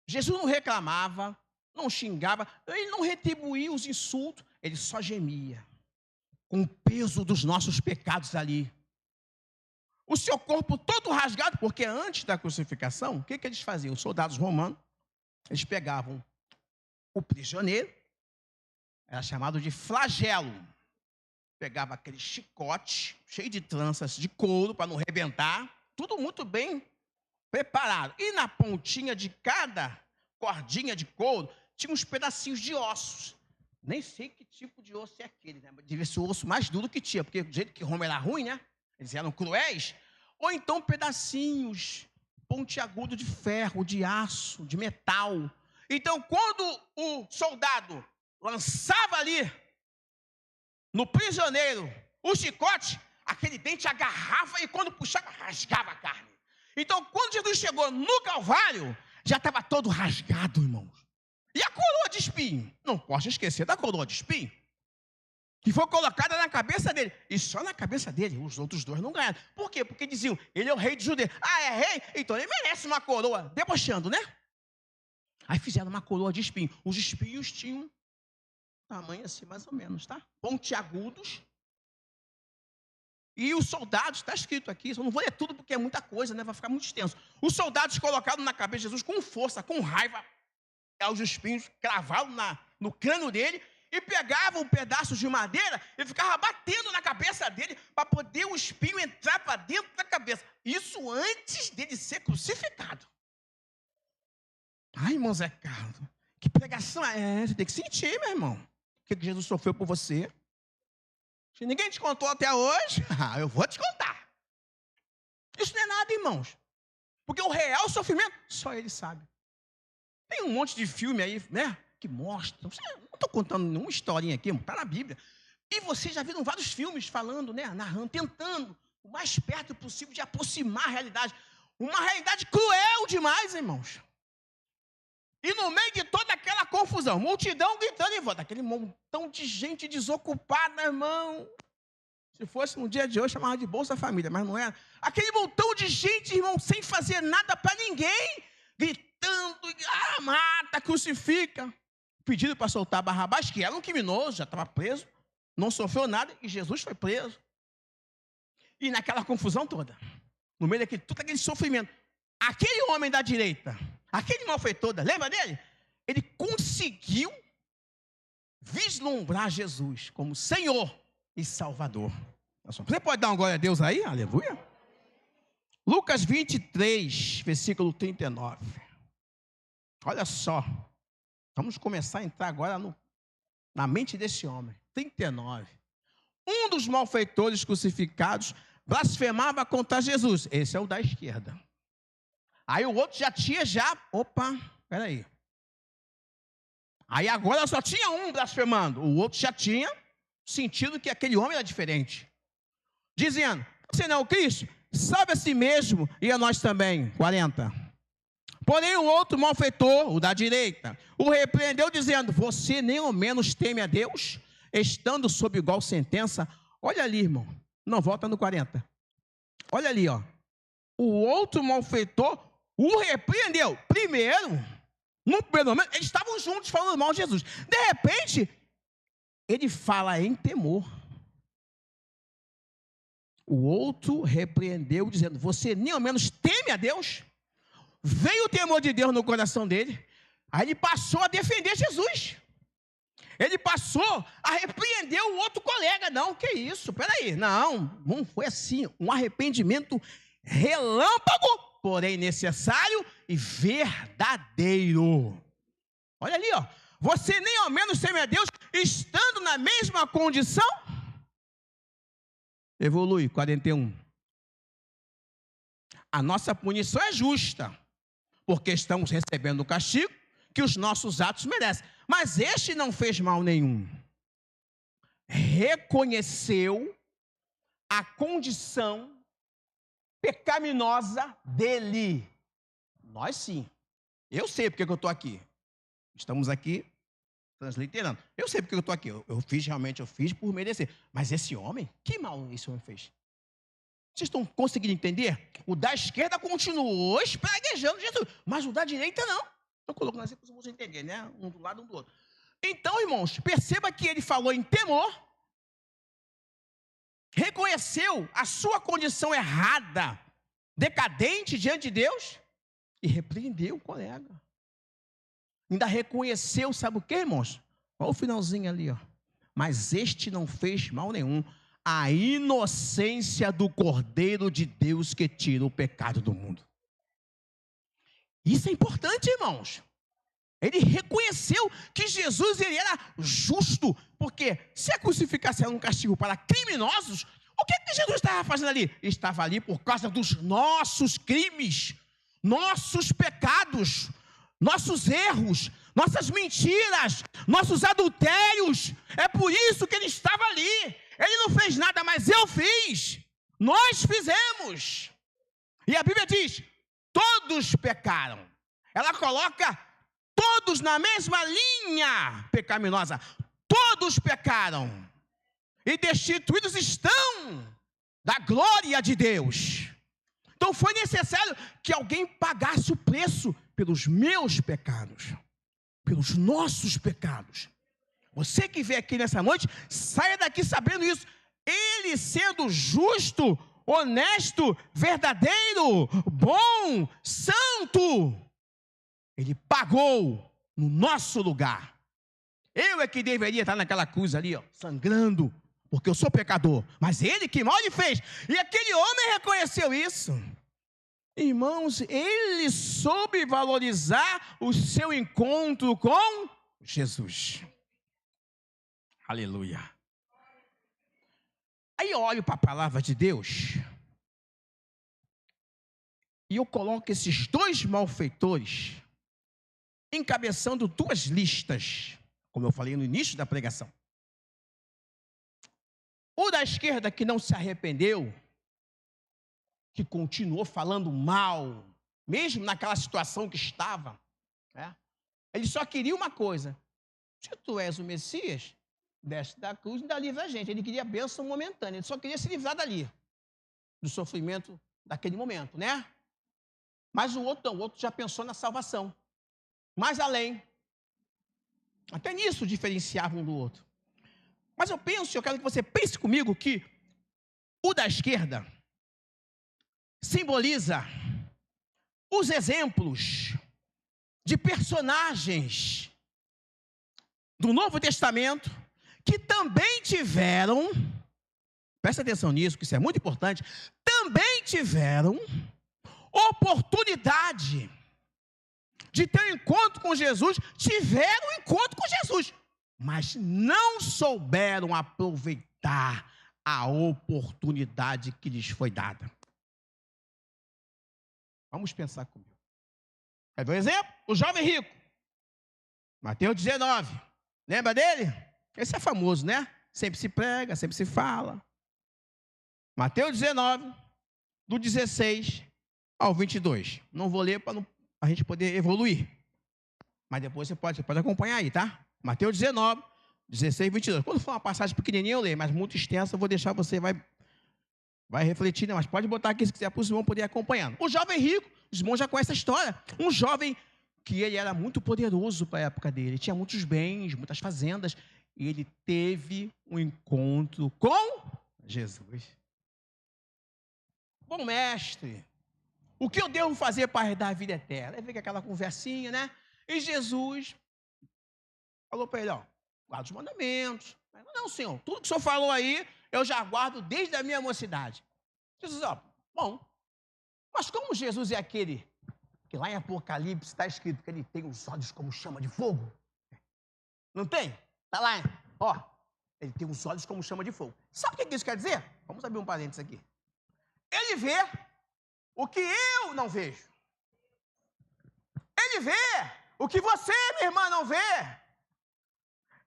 Speaker 7: Jesus não reclamava, não xingava, ele não retribuía os insultos, ele só gemia, com o peso dos nossos pecados ali. O seu corpo todo rasgado, porque antes da crucificação, o que eles faziam? Os soldados romanos, eles pegavam o prisioneiro, era chamado de flagelo. Pegava aquele chicote, cheio de tranças de couro, para não rebentar, tudo muito bem preparado. E na pontinha de cada cordinha de couro, tinha uns pedacinhos de ossos. Nem sei que tipo de osso é aquele, né? Devia ser o osso mais duro que tinha, porque do jeito que Roma era ruim, né? Eles eram cruéis. Ou então pedacinhos pontiagudos de ferro, de aço, de metal. Então, quando o soldado lançava ali no prisioneiro o chicote, aquele dente agarrava e quando puxava, rasgava a carne. Então, quando Jesus chegou no Calvário, já estava todo rasgado, irmãos. E a coroa de espinho? Não posso esquecer da coroa de espinho, que foi colocada na cabeça dele. E só na cabeça dele, os outros dois não ganharam. Por quê? Porque diziam, ele é o rei de Judeia. Ah, é rei? Então ele merece uma coroa. Debochando, né? Aí fizeram uma coroa de espinho. Os espinhos tinham tamanho assim, mais ou menos, tá? Pontiagudos. E os soldados, está escrito aqui, eu não vou ler tudo porque é muita coisa, né? Vai ficar muito extenso. Os soldados colocaram na cabeça de Jesus com força, com raiva, os espinhos cravavam no crânio dele e pegavam um pedaço de madeira e ficavam batendo na cabeça dele para poder o espinho entrar para dentro da cabeça. Isso antes dele ser crucificado. Ai, irmão Zé Carlos, que pregação é? Você tem que sentir, meu irmão, o que Jesus sofreu por você. Se ninguém te contou até hoje, eu vou te contar. Isso não é nada, irmãos. Porque o real sofrimento, só ele sabe. Tem um monte de filme aí, né, que mostra. Não estou contando nenhuma historinha aqui, está na Bíblia. E vocês já viram vários filmes falando, né, narrando, tentando o mais perto possível de aproximar a realidade. Uma realidade cruel demais, irmãos. E no meio de toda aquela confusão, multidão gritando em volta, aquele montão de gente desocupada, irmão. Se fosse no dia de hoje, chamava de Bolsa Família, mas não era. Aquele montão de gente, irmão, sem fazer nada para ninguém, gritando, mata, crucifica. Pediram para soltar Barrabás, que era um criminoso, já estava preso, não sofreu nada, e Jesus foi preso. E naquela confusão toda, no meio daquele, todo aquele sofrimento, aquele homem da direita, aquele malfeitor, lembra dele? Ele conseguiu vislumbrar Jesus como Senhor e Salvador. Você pode dar uma glória a Deus aí? Aleluia. Lucas 23, versículo 39. Olha só. Vamos começar a entrar agora na mente desse homem. 39. Um dos malfeitores crucificados blasfemava contra Jesus. Esse é o da esquerda. Aí o outro opa, espera aí. Aí agora só tinha um blasfemando, o outro já tinha sentido que aquele homem era diferente. Dizendo, você não é o Cristo? Salve a si mesmo e a nós também. 40. Porém o outro malfeitor, o da direita, o repreendeu dizendo, você nem ao menos teme a Deus, estando sob igual sentença. Olha ali, irmão, não, volta no 40. Olha ali, ó. O outro malfeitor o repreendeu. Primeiro, no primeiro momento, eles estavam juntos falando mal de Jesus. De repente, ele fala em temor. O outro repreendeu dizendo, você nem ao menos teme a Deus? Veio o temor de Deus no coração dele. Aí ele passou a defender Jesus. Ele passou a repreender o outro colega. Não, que isso? Peraí. Não foi assim. Um arrependimento relâmpago, porém necessário e verdadeiro. Olha ali, ó. Você nem ao menos teme a Deus, estando na mesma condição? Evolui, 41. A nossa punição é justa, porque estamos recebendo o castigo que os nossos atos merecem. Mas este não fez mal nenhum. Reconheceu a condição pecaminosa dele. Nós sim. Eu sei porque eu estou aqui. Estamos aqui transliterando. Eu sei porque eu estou aqui. Eu fiz por merecer. Mas esse homem, que mal esse homem fez? Vocês estão conseguindo entender? O da esquerda continuou espraguejando Jesus, mas o da direita não. Estou colocando assim para vocês entenderem, né? Um do lado, um do outro. Então, irmãos, perceba que ele falou em temor, reconheceu a sua condição errada, decadente diante de Deus, e repreendeu o colega. Ainda reconheceu, sabe o que, irmãos? Olha o finalzinho ali, ó. Mas este não fez mal nenhum. A inocência do Cordeiro de Deus que tira o pecado do mundo. Isso é importante, irmãos. Ele reconheceu que Jesus ele era justo, porque se a crucificação era um castigo para criminosos, o que Jesus estava fazendo ali? Estava ali por causa dos nossos crimes, nossos pecados, nossos erros, nossas mentiras, nossos adultérios. É por isso que ele estava ali. Ele não fez nada, mas eu fiz. Nós fizemos. E a Bíblia diz, todos pecaram. Ela coloca todos na mesma linha pecaminosa. Todos pecaram. E destituídos estão da glória de Deus. Então foi necessário que alguém pagasse o preço pelos meus pecados, pelos nossos pecados. Você que veio aqui nessa noite, saia daqui sabendo isso. Ele sendo justo, honesto, verdadeiro, bom, santo, ele pagou no nosso lugar. Eu é que deveria estar naquela cruz ali, ó, sangrando, porque eu sou pecador. Mas ele, que mal ele fez. E aquele homem reconheceu isso. Irmãos, ele soube valorizar o seu encontro com Jesus. Aleluia. Aí eu olho para a palavra de Deus e eu coloco esses dois malfeitores encabeçando duas listas, como eu falei no início da pregação. O da esquerda que não se arrependeu, que continuou falando mal, mesmo naquela situação que estava, né? Ele só queria uma coisa: se tu és o Messias, desce da cruz e ainda livra a gente. Ele queria bênção momentânea, ele só queria se livrar dali, do sofrimento daquele momento, né? Mas o outro não, o outro já pensou na salvação. Mais além. Até nisso diferenciava um do outro. Mas eu quero que você pense comigo que o da esquerda simboliza os exemplos de personagens do Novo Testamento que também tiveram, presta atenção nisso, que isso é muito importante, também tiveram oportunidade de ter um encontro com Jesus, tiveram um encontro com Jesus, mas não souberam aproveitar a oportunidade que lhes foi dada. Vamos pensar comigo. Quer ver um exemplo? O jovem rico. Mateus 19. Lembra dele? Esse é famoso, né? Sempre se prega, sempre se fala. Mateus 19, do 16 ao 22. Não vou ler para a gente poder evoluir. Mas depois você pode acompanhar aí, tá? Mateus 19, 16 e 22. Quando for uma passagem pequenininha eu leio, mas muito extensa eu vou deixar você, vai refletir, né? Mas pode botar aqui se quiser para os irmãos poderem acompanhando. O jovem rico, os irmãos já conhecem a história. Um jovem que ele era muito poderoso para a época dele. Ele tinha muitos bens, muitas fazendas. E ele teve um encontro com Jesus. Bom mestre, o que eu devo fazer para herdar a vida eterna? Aí vem aquela conversinha, né? E Jesus falou para ele, ó, guarda os mandamentos. Não, Senhor, tudo que o Senhor falou aí, eu já guardo desde a minha mocidade. Jesus, ó, bom, mas como Jesus é aquele que lá em Apocalipse está escrito que ele tem os olhos como chama de fogo? Não tem? Está lá, ó, ele tem os olhos como chama de fogo. Sabe o que isso quer dizer? Vamos abrir um parênteses aqui. Ele vê o que eu não vejo. Ele vê o que você, minha irmã, não vê.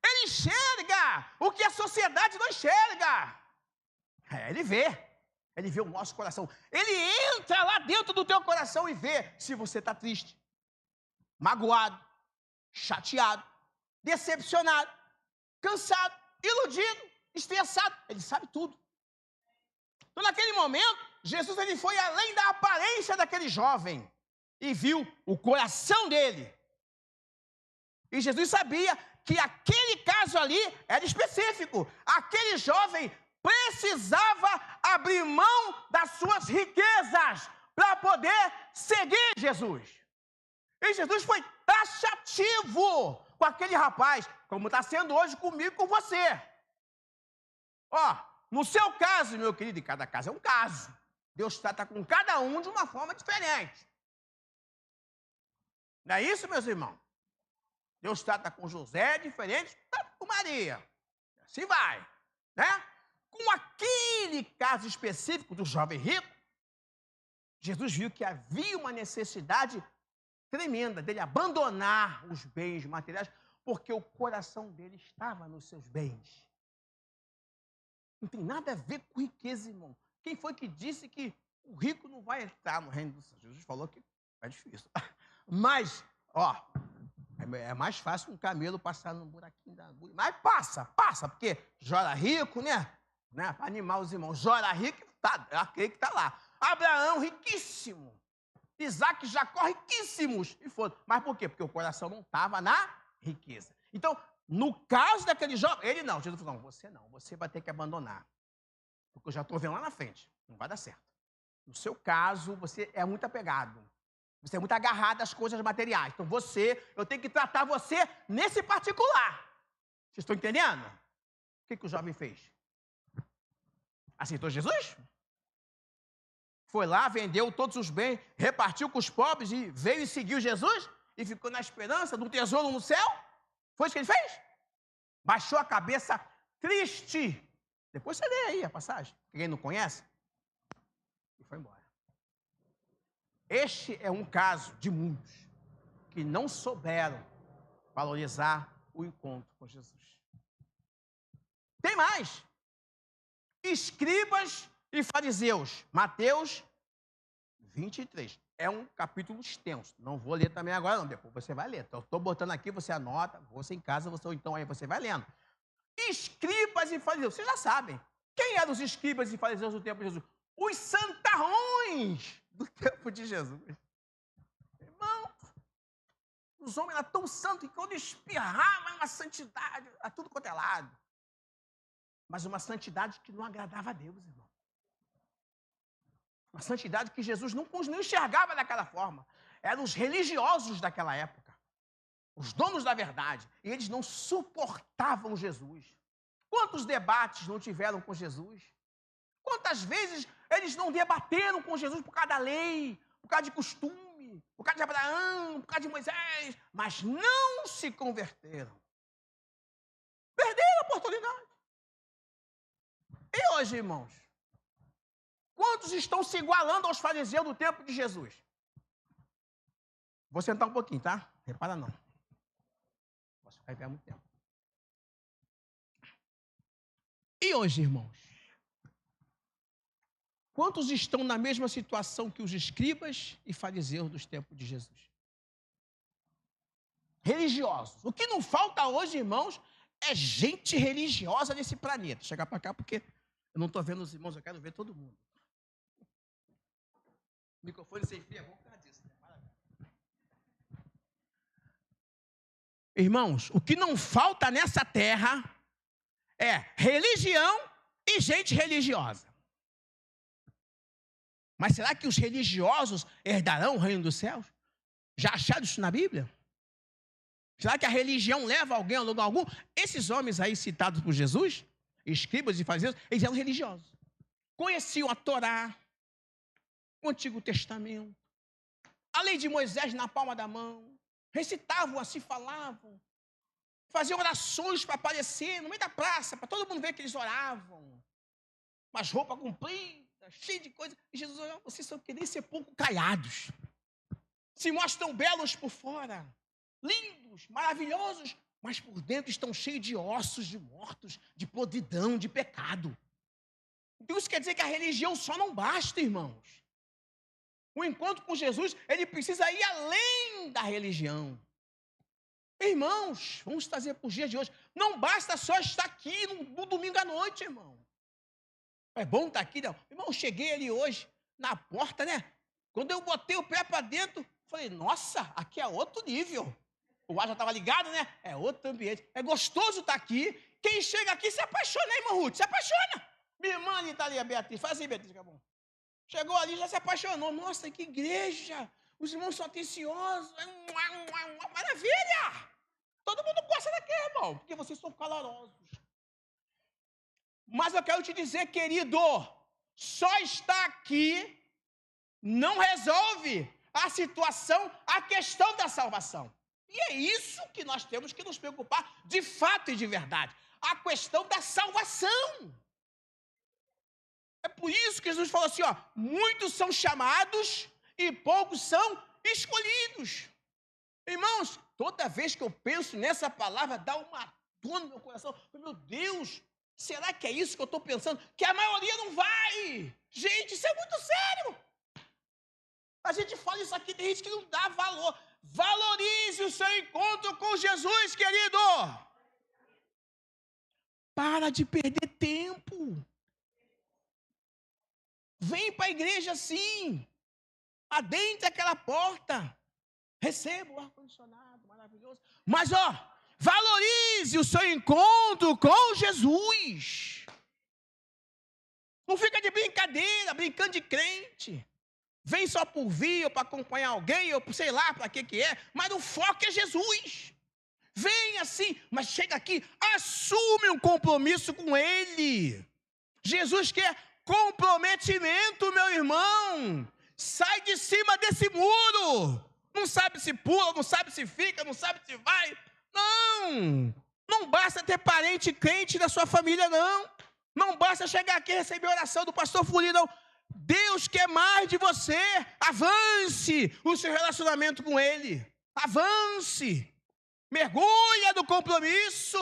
Speaker 7: Ele enxerga o que a sociedade não enxerga. Ele vê o nosso coração. Ele entra lá dentro do teu coração e vê se você está triste, magoado, chateado, decepcionado, cansado, iludido, estressado. Ele sabe tudo. Então, naquele momento, Jesus ele foi além da aparência daquele jovem e viu o coração dele. E Jesus sabia que aquele caso ali era específico. Aquele jovem precisava abrir mão das suas riquezas para poder seguir Jesus. E Jesus foi taxativo com aquele rapaz, como está sendo hoje comigo e com você. Ó, no seu caso, meu querido, e cada caso é um caso. Deus trata com cada um de uma forma diferente. Não é isso, meus irmãos? Deus trata com José diferente, trata com Maria. Assim vai, né? Com aquele caso específico do jovem rico, Jesus viu que havia uma necessidade tremenda dele abandonar os bens materiais, porque o coração dele estava nos seus bens. Não tem nada a ver com riqueza, irmão. Quem foi que disse que o rico não vai entrar no reino dos céus? Jesus falou que é difícil. Mas, ó, é mais fácil um camelo passar no buraquinho da agulha. Mas passa, porque Jora rico, né? Para animar os irmãos. Jora rico, é aquele que está lá. Abraão, riquíssimo. Isaac e Jacó, riquíssimos. E foram. Mas por quê? Porque o coração não estava na riqueza. Então, no caso daquele jovem, ele não. Jesus falou, não, você vai ter que abandonar. Porque eu já estou vendo lá na frente. Não vai dar certo. No seu caso, você é muito apegado. Você é muito agarrado às coisas materiais. Então, eu tenho que tratar você nesse particular. Vocês estão entendendo? O que o jovem fez? Aceitou Jesus? Foi lá, vendeu todos os bens, repartiu com os pobres e veio e seguiu Jesus? E ficou na esperança do tesouro no céu? Foi isso que ele fez? Baixou a cabeça triste. Depois você lê aí a passagem. Quem não conhece? E foi embora. Este é um caso de muitos que não souberam valorizar o encontro com Jesus. Tem mais. Escribas e fariseus. Mateus 23. É um capítulo extenso. Não vou ler também agora, não. Depois você vai ler. Então, estou botando aqui, você anota. Você em casa, então aí você vai lendo. Escribas e fariseus. Vocês já sabem. Quem eram os escribas e fariseus do tempo de Jesus? Os santarrões do tempo de Jesus. Irmão, os homens eram tão santos que quando espirravam uma santidade, a tudo quanto é lado. Mas uma santidade que não agradava a Deus, irmão. Uma santidade que Jesus não enxergava daquela forma. Eram os religiosos daquela época. Os donos da verdade. E eles não suportavam Jesus. Quantos debates não tiveram com Jesus? Quantas vezes eles não debateram com Jesus por causa da lei, por causa de costume, por causa de Abraão, por causa de Moisés, mas não se converteram. Perderam a oportunidade. E hoje, irmãos? Quantos estão se igualando aos fariseus do tempo de Jesus? Vou sentar um pouquinho, tá? Repara não. Posso ficar em pé muito tempo. E hoje, irmãos? Quantos estão na mesma situação que os escribas e fariseus dos tempos de Jesus? Religiosos. O que não falta hoje, irmãos, é gente religiosa nesse planeta. Chegar para cá porque eu não estou vendo os irmãos, eu quero ver todo mundo. O microfone sem fio é bom por causa disso, né? Irmãos, o que não falta nessa terra é religião e gente religiosa. Mas será que os religiosos herdarão o reino dos céus? Já acharam isso na Bíblia? Será que a religião leva alguém a lugar algum? Esses homens aí citados por Jesus, escribas e fariseus, eles eram religiosos. Conheciam a Torá, o Antigo Testamento, a lei de Moisés na palma da mão, recitavam assim, falavam, faziam orações para aparecer no meio da praça, para todo mundo ver que eles oravam, umas roupas compridas, cheio de coisa. E Jesus olhou, vocês só querem ser pouco caiados. Se mostram belos por fora, lindos, maravilhosos, mas por dentro estão cheios de ossos de mortos, de podridão, de pecado. Então isso quer dizer que a religião só não basta, irmãos. O encontro com Jesus, ele precisa ir além da religião. Irmãos, vamos trazer para os dias de hoje. Não basta só estar aqui no domingo à noite, irmão. É bom estar aqui, não. Irmão, eu cheguei ali hoje, na porta, né? Quando eu botei o pé para dentro, falei, nossa, aqui é outro nível. O ar já estava ligado, né? É outro ambiente. É gostoso estar aqui. Quem chega aqui se apaixona, hein, irmã Ruth? Se apaixona. Minha irmã ali está ali, a Beatriz. Faz assim, Beatriz, que é bom. Chegou ali, já se apaixonou. Nossa, que igreja. Os irmãos são atenciosos. Maravilha. Todo mundo gosta daqui, irmão, porque vocês são calorosos. Mas eu quero te dizer, querido, só estar aqui não resolve a situação, a questão da salvação. E é isso que nós temos que nos preocupar de fato e de verdade. A questão da salvação. É por isso que Jesus falou assim, ó, muitos são chamados e poucos são escolhidos. Irmãos, toda vez que eu penso nessa palavra, dá uma dor no meu coração. Meu Deus, será que é isso que eu estou pensando? Que a maioria não vai. Gente, isso é muito sério. A gente fala isso aqui, tem gente que não dá valor. Valorize o seu encontro com Jesus, querido. Para de perder tempo. Vem para a igreja sim. Adentre aquela porta. Receba o ar-condicionado maravilhoso. Mas, ó, valorize o seu encontro com Jesus. Não fica de brincadeira, brincando de crente. Vem só por vir, ou para acompanhar alguém, ou sei lá para que é, mas o foco é Jesus. Vem assim, mas chega aqui, assume um compromisso com Ele. Jesus quer comprometimento, meu irmão. Sai de cima desse muro. Não sabe se pula, não sabe se fica, não sabe se vai. Não. Não basta ter parente crente da sua família, não. Não basta chegar aqui e receber a oração do pastor Fuli, não. Deus quer mais de você. Avance o seu relacionamento com Ele. Avance. Mergulha no compromisso.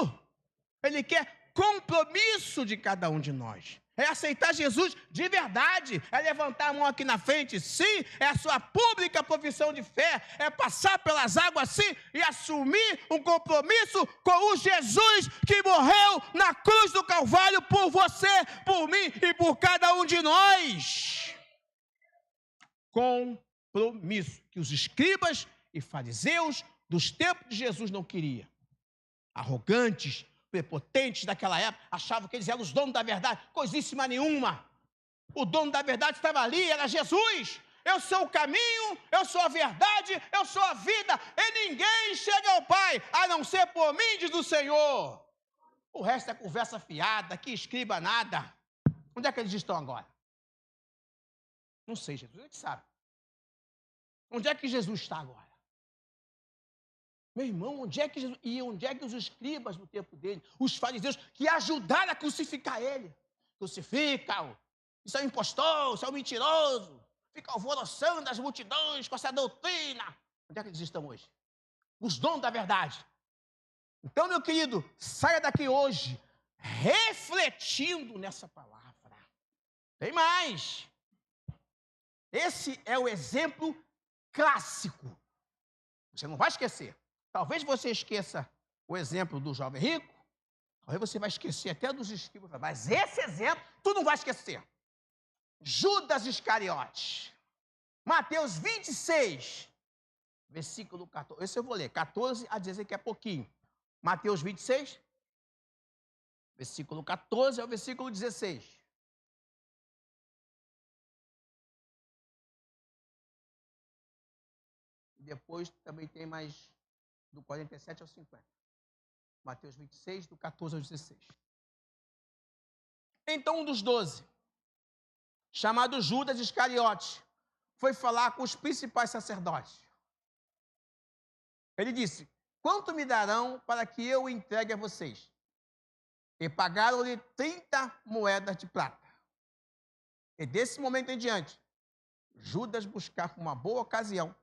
Speaker 7: Ele quer compromisso de cada um de nós. É aceitar Jesus de verdade, é levantar a mão aqui na frente, sim, é a sua pública profissão de fé, é passar pelas águas, sim, e assumir um compromisso com o Jesus que morreu na cruz do Calvário por você, por mim e por cada um de nós. Compromisso que os escribas e fariseus dos tempos de Jesus não queriam. Arrogantes, prepotentes daquela época, achavam que eles eram os donos da verdade, coisíssima nenhuma. O dono da verdade estava ali, era Jesus. Eu sou o caminho, eu sou a verdade, eu sou a vida, e ninguém chega ao Pai, a não ser por mim, diz o Senhor. O resto é conversa fiada, que escriba nada. Onde é que eles estão agora? Não sei, Jesus, a gente sabe. Onde é que Jesus está agora? Meu irmão, onde é que Jesus, e onde é que os escribas do tempo dele, os fariseus, que ajudaram a crucificar ele, crucificam, isso é um impostor, isso é um mentiroso, fica alvoroçando as multidões com essa doutrina, Onde é que eles estão hoje? Os donos da verdade. Então, meu querido, saia daqui hoje refletindo nessa palavra. Tem mais. Esse é o exemplo clássico. Você não vai esquecer. Talvez você esqueça o exemplo do jovem rico, talvez você vai esquecer até dos escribas, mas esse exemplo tu não vai esquecer. Judas Iscariotes. Mateus 26, versículo 14. Esse eu vou ler, 14 a 16, que é pouquinho. Mateus 26, versículo 14 ao versículo 16. Depois também tem mais do 47 ao 50. Mateus 26, do 14 ao 16. Então um dos 12, chamado Judas Iscariotes, foi falar com os principais sacerdotes. Ele disse: quanto me darão para que eu o entregue a vocês? E pagaram-lhe 30 moedas de prata. E desse momento em diante, Judas buscava uma boa ocasião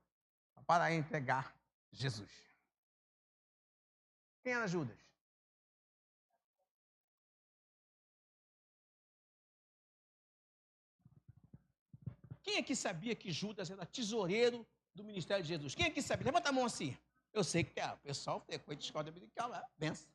Speaker 7: para entregar Jesus. Quem era Judas? Quem aqui sabia que Judas era tesoureiro do ministério de Jesus? Quem aqui sabia? Levanta a mão assim. Eu sei que o pessoal frequenta a escola dominical lá, pensa.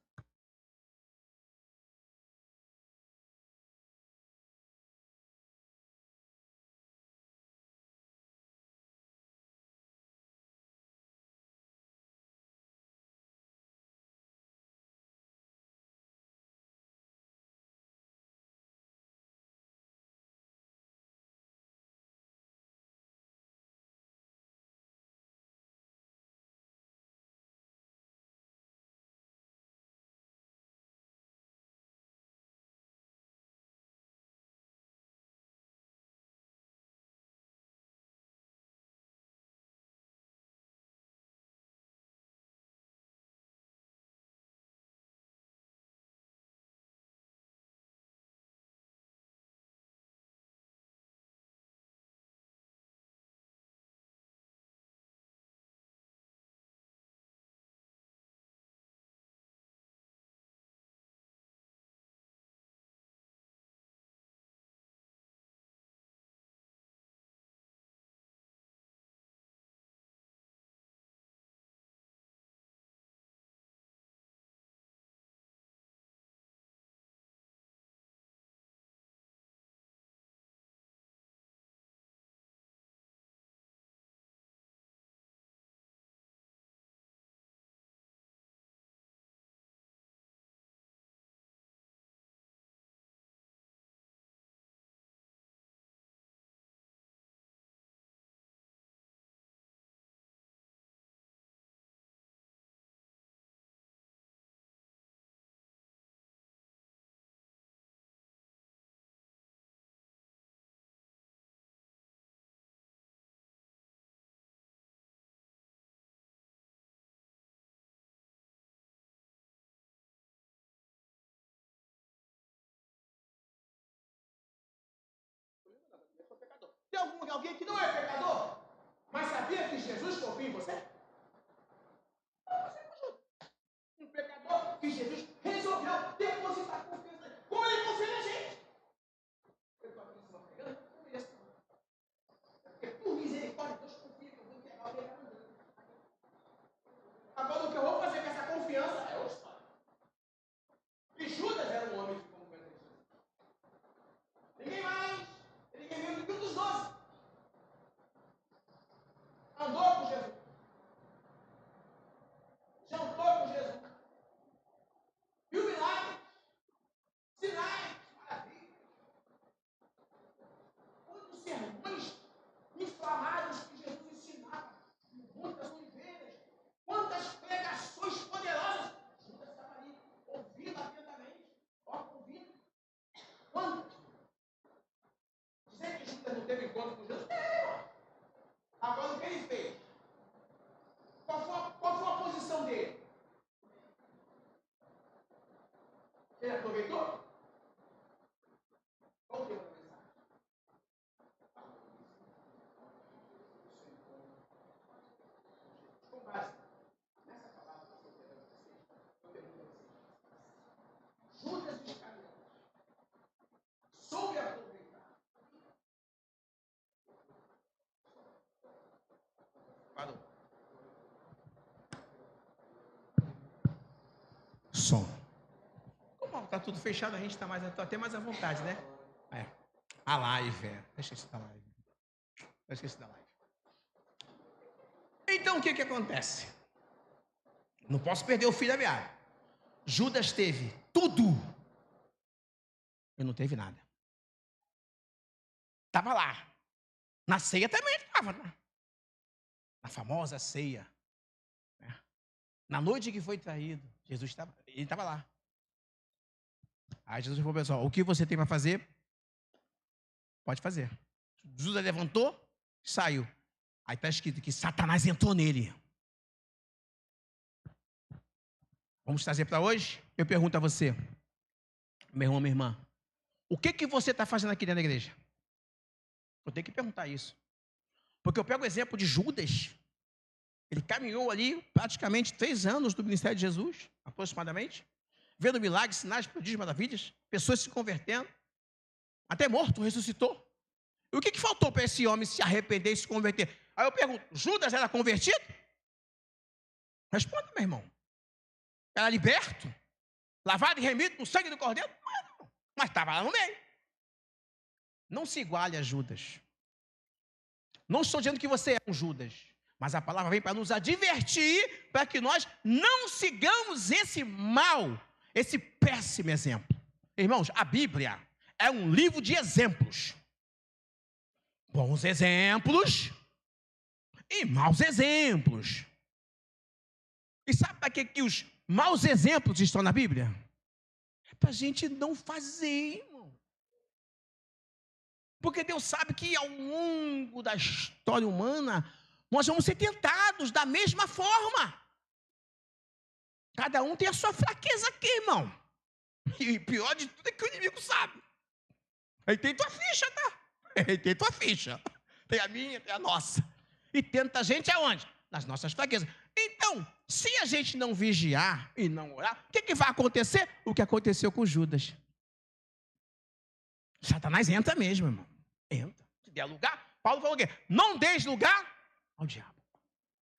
Speaker 7: Tem alguém que não é pecador, mas sabia que Jesus confia em você? Um pecador que Jesus resolveu depositar confiança. Como ele confia na gente? Eu estou aqui em cima pregando, porque por misericórdia, Deus confia que eu vou entregar o pecado. Agora o que eu vou fazer com essa confiança é outra história. E Judas era um homem de confiança. Ninguém mais, ninguém menos do que um dos 12. Andou com Jesus. Jantou com Jesus. Viu milagres, sinais, maravilhas. Quantos sermões inflamados que Jesus ensinava, muitas oliveiras, quantas pregações poderosas. Judas estava ali, ouvindo atentamente, ouvindo. Quantas? Dizer que Judas não teve encontro com Jesus? Agora o que ele fez? Qual foi a posição dele? Ele aproveitou? Qual que é a mensagem? som. Como está tudo fechado, a gente está até mais à vontade, né? A live, Deixa eu da live. Eu esqueci da live. Então, o que acontece? Não posso perder o fio da meada. Judas teve tudo e não teve nada. Estava lá. Na ceia também estava. Na famosa ceia. Na noite que foi traído, Jesus estava lá. Aí Jesus falou, pessoal, o que você tem para fazer? Pode fazer. Judas levantou, saiu. Aí está escrito que Satanás entrou nele. Vamos trazer para hoje? Eu pergunto a você, meu irmão, minha irmã, o que você está fazendo aqui dentro da igreja? Eu tenho que perguntar isso. Porque eu pego o exemplo de Judas. Ele caminhou ali praticamente 3 anos do ministério de Jesus, aproximadamente, vendo milagres, sinais, prodígios, maravilhas, pessoas se convertendo, até morto, ressuscitou. E o que faltou para esse homem se arrepender e se converter? Aí eu pergunto, Judas era convertido? Responda, meu irmão. Era liberto? Lavado e remido no sangue do Cordeiro? Não, mas estava lá no meio. Não se iguale a Judas. Não estou dizendo que você é um Judas, mas a palavra vem para nos advertir, para que nós não sigamos esse mal, esse péssimo exemplo. Irmãos, a Bíblia é um livro de exemplos. Bons exemplos e maus exemplos. E sabe para que os maus exemplos estão na Bíblia? É para a gente não fazer, irmão. Porque Deus sabe que ao longo da história humana, nós vamos ser tentados da mesma forma. Cada um tem a sua fraqueza aqui, irmão. E pior de tudo é que o inimigo sabe. Ele tem tua ficha, tá? Ele tem tua ficha. Tem a minha, tem a nossa. E tenta a gente aonde? Nas nossas fraquezas. Então, se a gente não vigiar e não orar, o que vai acontecer? O que aconteceu com Judas. Satanás entra mesmo, irmão. Entra. Se der lugar, Paulo falou o quê? Não deis lugar ao diabo.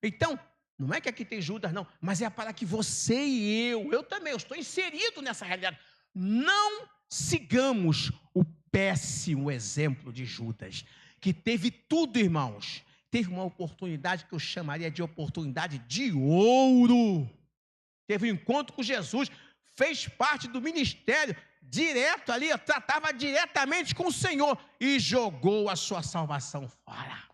Speaker 7: Então, não é que aqui tem Judas, não, mas é para que você e eu também, eu estou inserido nessa realidade. Não sigamos o péssimo exemplo de Judas, que teve tudo, irmãos. Teve uma oportunidade que eu chamaria de oportunidade de ouro. Teve um encontro com Jesus, fez parte do ministério, direto ali, tratava diretamente com o Senhor e jogou a sua salvação fora.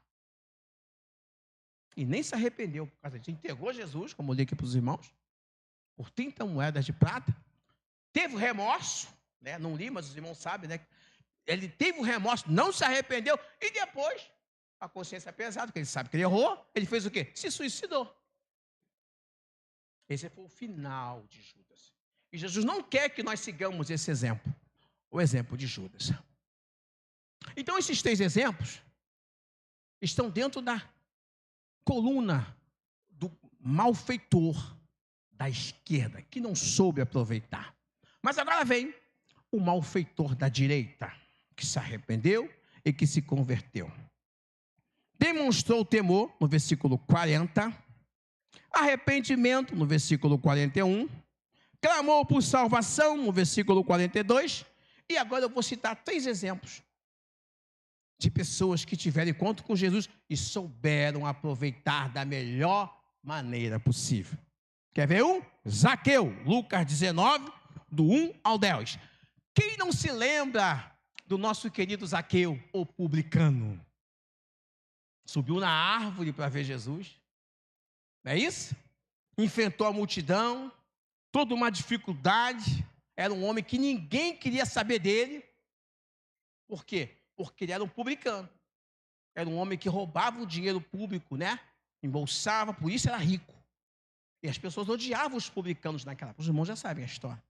Speaker 7: E nem se arrependeu por causa disso. Entregou Jesus, como eu li aqui para os irmãos, por 30 moedas de prata. Teve remorso, né? Não li, mas os irmãos sabem, né? Ele teve o remorso, não se arrependeu e depois, a consciência pesada, porque ele sabe que ele errou, ele fez o quê? Se suicidou. Esse foi o final de Judas. E Jesus não quer que nós sigamos esse exemplo, o exemplo de Judas. Então, esses 3 exemplos estão dentro da coluna do malfeitor da esquerda, que não soube aproveitar. Mas agora vem o malfeitor da direita, que se arrependeu e que se converteu. Demonstrou temor, no versículo 40, arrependimento, no versículo 41, clamou por salvação, no versículo 42, e agora eu vou citar 3 exemplos de pessoas que tiveram encontro com Jesus e souberam aproveitar da melhor maneira possível. Quer ver um? Zaqueu, Lucas 19, do 1 ao 10. Quem não se lembra do nosso querido Zaqueu, o publicano? Subiu na árvore para ver Jesus. Não é isso? Enfrentou a multidão, toda uma dificuldade. Era um homem que ninguém queria saber dele. Por quê? Porque ele era um publicano. Era um homem que roubava o dinheiro público, né? Embolsava, por isso era rico. E as pessoas odiavam os publicanos naquela época. Os irmãos já sabem a história.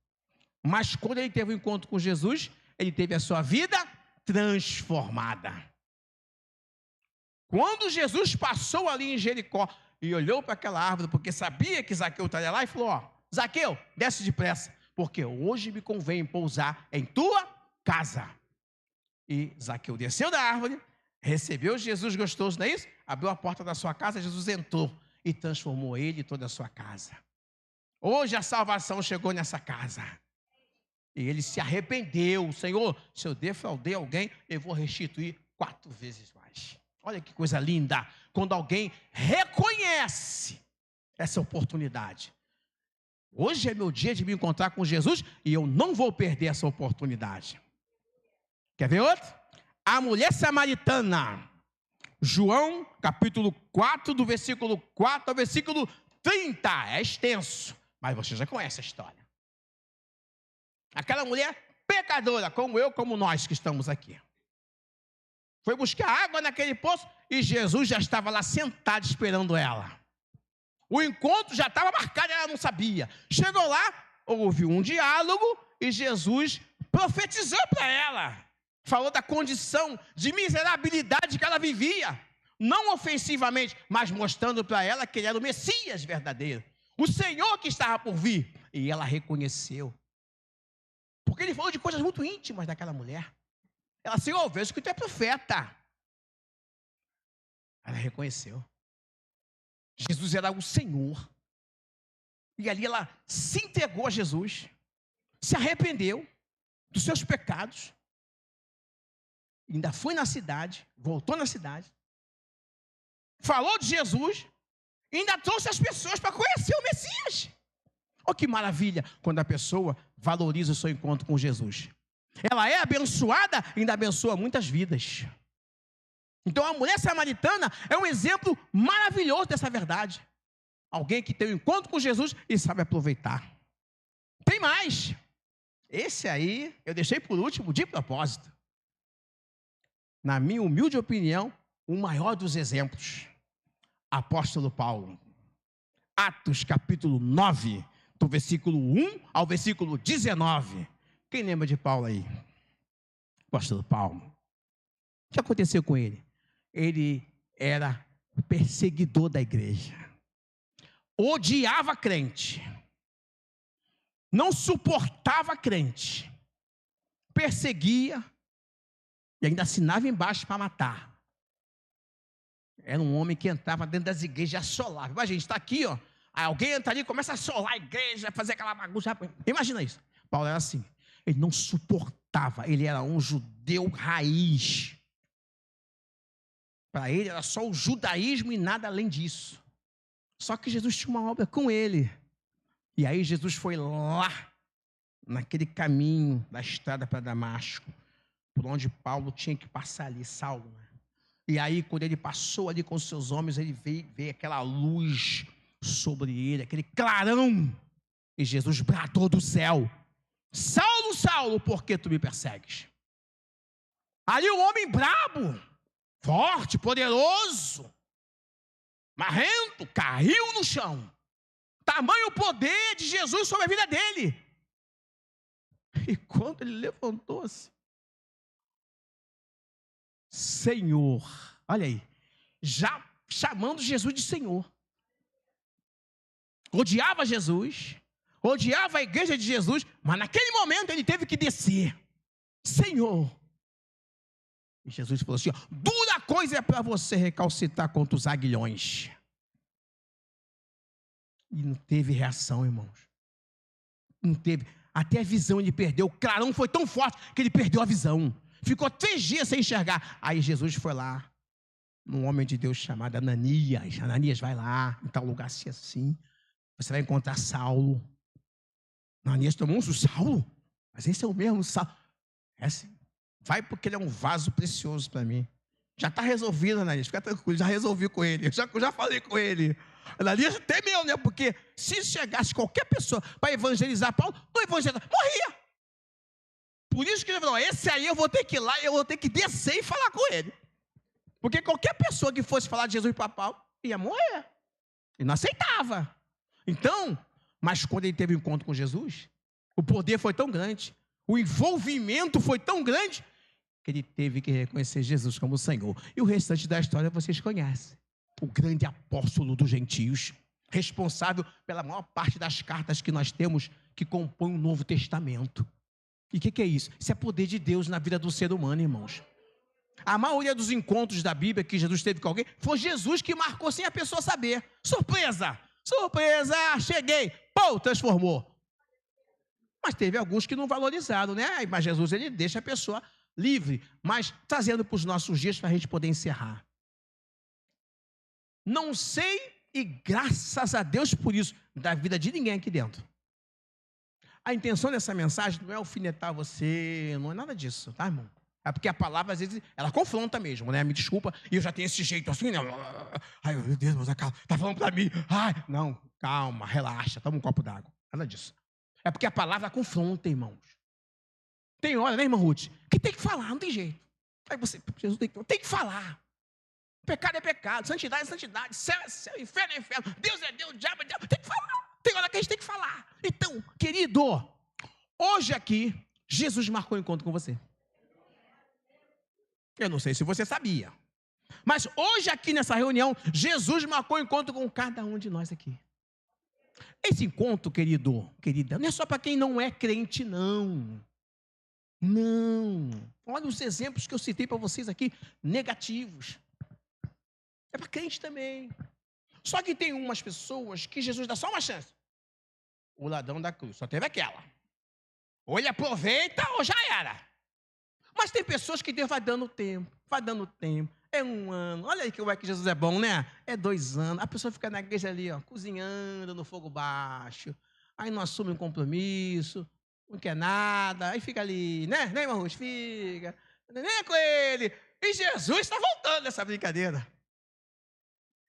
Speaker 7: Mas quando ele teve um encontro com Jesus, ele teve a sua vida transformada. Quando Jesus passou ali em Jericó e olhou para aquela árvore, porque sabia que Zaqueu estaria lá, e falou, ó, Zaqueu, desce depressa, porque hoje me convém pousar em tua casa. E Zaqueu desceu da árvore, recebeu Jesus gostoso, não é isso? Abriu a porta da sua casa, Jesus entrou e transformou ele e toda a sua casa. Hoje a salvação chegou nessa casa. E ele se arrependeu. Senhor, se eu defraudei alguém, eu vou restituir 4 vezes mais. Olha que coisa linda. Quando alguém reconhece essa oportunidade. Hoje é meu dia de me encontrar com Jesus e eu não vou perder essa oportunidade. Quer ver outro? A mulher samaritana. João, capítulo 4, do versículo 4 ao versículo 30. É extenso, mas você já conhece a história. Aquela mulher pecadora, como eu, como nós que estamos aqui. Foi buscar água naquele poço e Jesus já estava lá sentado esperando ela. O encontro já estava marcado, ela não sabia. Chegou lá, houve um diálogo e Jesus profetizou para ela. Falou da condição de miserabilidade que ela vivia. Não ofensivamente, mas mostrando para ela que ele era o Messias verdadeiro. O Senhor que estava por vir. E ela reconheceu. Porque ele falou de coisas muito íntimas daquela mulher. Ela disse, eu vejo que tu é profeta. Ela reconheceu. Jesus era o Senhor. E ali ela se entregou a Jesus. Se arrependeu dos seus pecados. Ainda foi na cidade, voltou na cidade. Falou de Jesus. E ainda trouxe as pessoas para conhecer o Messias. Olha que maravilha quando a pessoa valoriza o seu encontro com Jesus. Ela é abençoada e ainda abençoa muitas vidas. Então a mulher samaritana é um exemplo maravilhoso dessa verdade. Alguém que tem um encontro com Jesus e sabe aproveitar. Tem mais. Esse aí eu deixei por último de propósito. Na minha humilde opinião, o maior dos exemplos. Apóstolo Paulo. Atos capítulo 9, do versículo 1 ao versículo 19. Quem lembra de Paulo aí? Apóstolo Paulo. O que aconteceu com ele? Ele era o perseguidor da igreja. Odiava crente. Não suportava crente. Perseguia e ainda assinava embaixo para matar. Era um homem que entrava dentro das igrejas e assolava. Imagina, a gente está aqui, ó. Aí alguém entra ali e começa a assolar a igreja, fazer aquela bagunça. Imagina isso. Paulo era assim. Ele não suportava. Ele era um judeu raiz. Para ele era só o judaísmo e nada além disso. Só que Jesus tinha uma obra com ele. E aí Jesus foi lá, naquele caminho da estrada para Damasco, por onde Paulo tinha que passar ali, Saulo, né? E aí, quando ele passou ali com os seus homens, ele veio aquela luz sobre ele, aquele clarão. E Jesus bradou do céu: Saulo, Saulo, por que tu me persegues? Ali um homem brabo, forte, poderoso, marrento, caiu no chão. Tamanho poder de Jesus sobre a vida dele. E quando ele levantou-se, Senhor, olha aí, já chamando Jesus de Senhor. Odiava Jesus, odiava a igreja de Jesus, mas naquele momento ele teve que descer. Senhor. E Jesus falou assim, ó, dura coisa é para você recalcitar contra os aguilhões. E não teve reação, irmãos. Não teve. Até a visão ele perdeu. O clarão foi tão forte que ele perdeu a visão. Ficou 3 dias sem enxergar. Aí Jesus foi lá, num homem de Deus chamado Ananias. Ananias, vai lá, em tal lugar assim, assim. Você vai encontrar Saulo. Ananias tomou um susto. Saulo? Mas esse é o mesmo Saulo. É assim. Vai porque ele é um vaso precioso para mim. Já está resolvido, Ananias. Fica tranquilo, já resolvi com ele. Já falei com ele. Ananias temeu, né? Porque se chegasse qualquer pessoa para evangelizar Paulo, não evangelizava, morria. Por isso que ele falou, esse aí eu vou ter que ir lá, eu vou ter que descer e falar com ele. Porque qualquer pessoa que fosse falar de Jesus para Paulo, ia morrer. Ele não aceitava. Então, mas quando ele teve um encontro com Jesus, o poder foi tão grande, o envolvimento foi tão grande, que ele teve que reconhecer Jesus como Senhor. E o restante da história vocês conhecem. O grande apóstolo dos gentios, responsável pela maior parte das cartas que nós temos, que compõem o Novo Testamento. E o que é isso? Isso é poder de Deus na vida do ser humano, irmãos. A maioria dos encontros da Bíblia que Jesus teve com alguém, foi Jesus que marcou sem a pessoa saber. Surpresa! Surpresa! Cheguei! Pô! transformou. Mas teve alguns que não valorizaram, né? Mas Jesus, ele deixa a pessoa livre. Mas trazendo para os nossos dias para a gente poder encerrar. Não sei, e graças a Deus por isso, da vida de ninguém aqui dentro. A intenção dessa mensagem não é alfinetar você, não é nada disso, tá, irmão? É porque a palavra, às vezes, ela confronta mesmo, né? Me desculpa, e eu já tenho esse jeito assim, né? Ai, meu Deus, mas tá falando para mim. Ai, não, calma, relaxa, toma um copo d'água. Nada disso. É porque a palavra confronta, irmãos. Tem hora, né, irmã Ruth, que tem que falar, não tem jeito. Aí você, Jesus tem que falar. Pecado é pecado, santidade é santidade, céu é céu, inferno é inferno, Deus é Deus, diabo é diabo, tem que falar. Tem hora que a gente tem que falar. Então, querido, hoje aqui, Jesus marcou um encontro com você. Eu não sei se você sabia, mas hoje aqui nessa reunião, Jesus marcou um encontro com cada um de nós aqui. Esse encontro, querido, querida, não é só para quem não é crente, não. Não. Olha os exemplos que eu citei para vocês aqui, negativos. É para crente também. Só que tem umas pessoas que Jesus dá só uma chance. O ladrão da cruz, só teve aquela. Ou ele aproveita ou já era. Mas tem pessoas que Deus vai dando tempo. É 1 ano. Olha aí como é que Jesus é bom, né? É 2 anos. A pessoa fica na igreja ali, ó, cozinhando no fogo baixo. Aí não assume um compromisso. Não quer nada. Aí fica ali, né? Nem irmão Ruth, fica. Nem é com ele. E Jesus está voltando nessa brincadeira.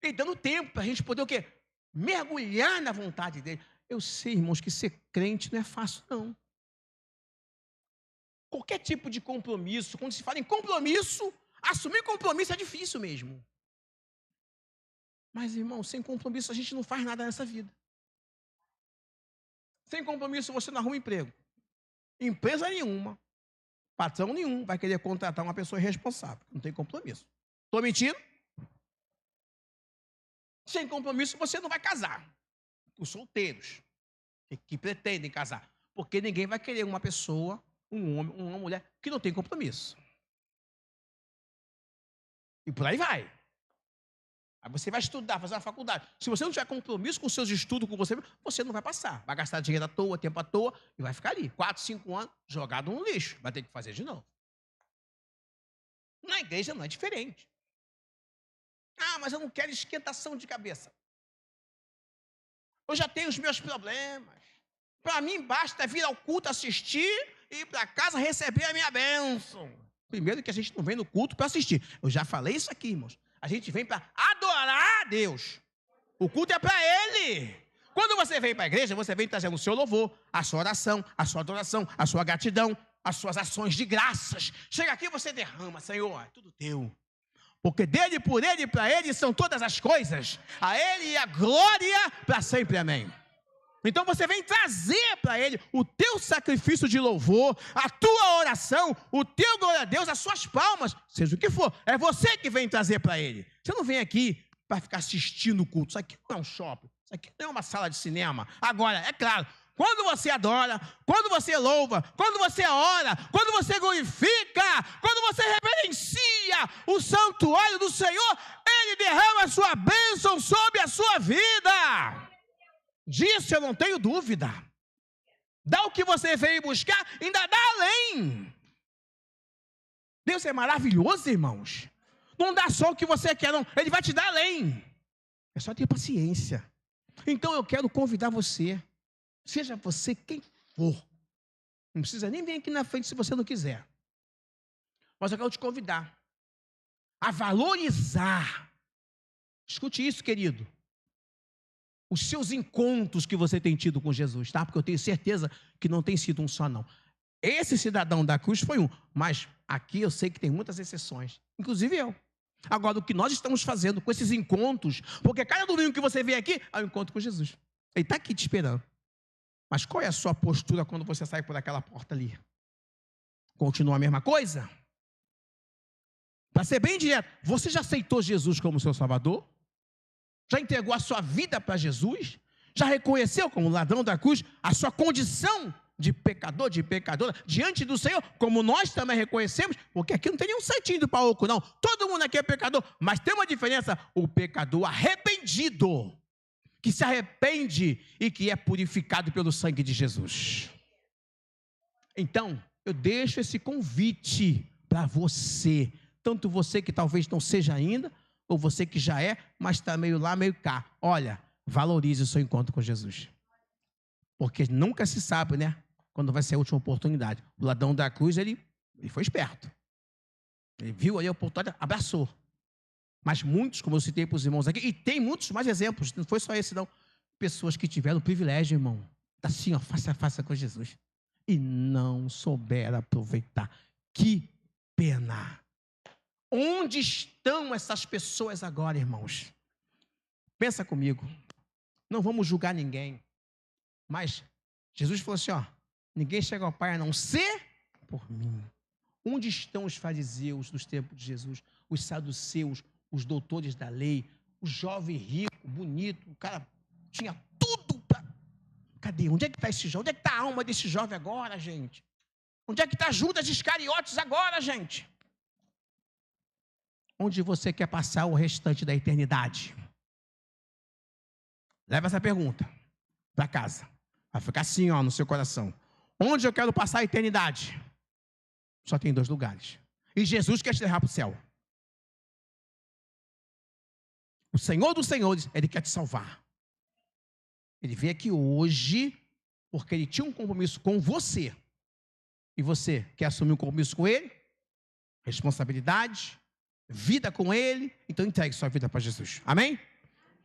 Speaker 7: E dando tempo para a gente poder o quê? Mergulhar na vontade dele. Eu sei, irmãos, que ser crente não é fácil, não. Qualquer tipo de compromisso, quando se fala em compromisso, assumir compromisso é difícil mesmo. Mas, irmão, sem compromisso a gente não faz nada nessa vida. Sem compromisso você não arruma emprego. Empresa nenhuma, patrão nenhum vai querer contratar uma pessoa irresponsável. Não tem compromisso. Estou mentindo? Sem compromisso você não vai casar. Os solteiros que pretendem casar. Porque ninguém vai querer uma pessoa, um homem, uma mulher que não tem compromisso. E por aí vai. Aí você vai estudar, fazer uma faculdade. Se você não tiver compromisso com os seus estudos, com você, você não vai passar. Vai gastar dinheiro à toa, tempo à toa, e vai ficar ali. 4, 5 anos, jogado no lixo. Vai ter que fazer de novo. Na igreja não é diferente. Ah, mas eu não quero esquentação de cabeça. Eu já tenho os meus problemas. Para mim, basta vir ao culto assistir e ir para casa receber a minha bênção. Primeiro que a gente não vem no culto para assistir. Eu já falei isso aqui, irmãos. A gente vem para adorar a Deus. O culto é para Ele. Quando você vem para a igreja, você vem trazendo o seu louvor, a sua oração, a sua adoração, a sua gratidão, as suas ações de graças. Chega aqui e você derrama, Senhor, é tudo teu. Porque dele, por ele e para ele são todas as coisas. A ele a glória para sempre, amém. Então você vem trazer para ele o teu sacrifício de louvor, a tua oração, o teu glória a Deus, as suas palmas, seja o que for. É você que vem trazer para ele. Você não vem aqui para ficar assistindo o culto. Isso aqui não é um shopping, isso aqui não é uma sala de cinema. Agora, é claro, quando você adora, quando você louva, quando você ora, quando você glorifica, quando você reverencia o santuário do Senhor, Ele derrama a sua bênção sobre a sua vida. Disso eu não tenho dúvida. Dá o que você veio buscar, ainda dá além. Deus é maravilhoso, irmãos. Não dá só o que você quer, não. Ele vai te dar além. É só ter paciência. Então eu quero convidar você, seja você quem for. Não precisa nem vir aqui na frente se você não quiser. Mas eu quero te convidar a valorizar. Escute isso, querido. Os seus encontros que você tem tido com Jesus, tá? Porque eu tenho certeza que não tem sido um só, não. Esse cidadão da cruz foi um, mas aqui eu sei que tem muitas exceções, inclusive eu. Agora, o que nós estamos fazendo com esses encontros, porque cada domingo que você vem aqui, é um encontro com Jesus. Ele está aqui te esperando. Mas qual é a sua postura quando você sai por aquela porta ali? Continua a mesma coisa? Para ser bem direto, você já aceitou Jesus como seu Salvador? Já entregou a sua vida para Jesus? Já reconheceu como ladrão da cruz a sua condição de pecador, de pecadora, diante do Senhor, como nós também reconhecemos? Porque aqui não tem nenhum santinho do pauco, não. Todo mundo aqui é pecador, mas tem uma diferença: o pecador arrependido, que se arrepende e que é purificado pelo sangue de Jesus. Então, eu deixo esse convite para você, tanto você que talvez não seja ainda, ou você que já é, mas está meio lá, meio cá. Olha, valorize o seu encontro com Jesus. Porque nunca se sabe, né? Quando vai ser a última oportunidade. O ladrão da cruz, ele foi esperto. Ele viu ali a oportunidade, abraçou. Mas muitos, como eu citei para os irmãos aqui, e tem muitos mais exemplos, não foi só esse não, pessoas que tiveram o privilégio, irmão, assim, ó, face a face com Jesus, e não souberam aproveitar. Que pena! Onde estão essas pessoas agora, irmãos? Pensa comigo, não vamos julgar ninguém, mas Jesus falou assim, ó, ninguém chega ao Pai a não ser por mim. Onde estão os fariseus dos tempos de Jesus, os saduceus, os doutores da lei, o jovem rico, bonito, o cara tinha tudo para... Cadê? Onde é que está esse jovem? Onde é que está a alma desse jovem agora, gente? Onde é que está Judas Iscariotes agora, gente? Onde você quer passar o restante da eternidade? Leva essa pergunta para casa. Vai ficar assim, ó, no seu coração. Onde eu quero passar a eternidade? Só tem 2 lugares. E Jesus quer te levar para o céu. O Senhor dos Senhores, Ele quer te salvar. Ele veio aqui hoje porque Ele tinha um compromisso com você. E você quer assumir um compromisso com Ele? Responsabilidade, vida com Ele. Então entregue sua vida para Jesus. Amém?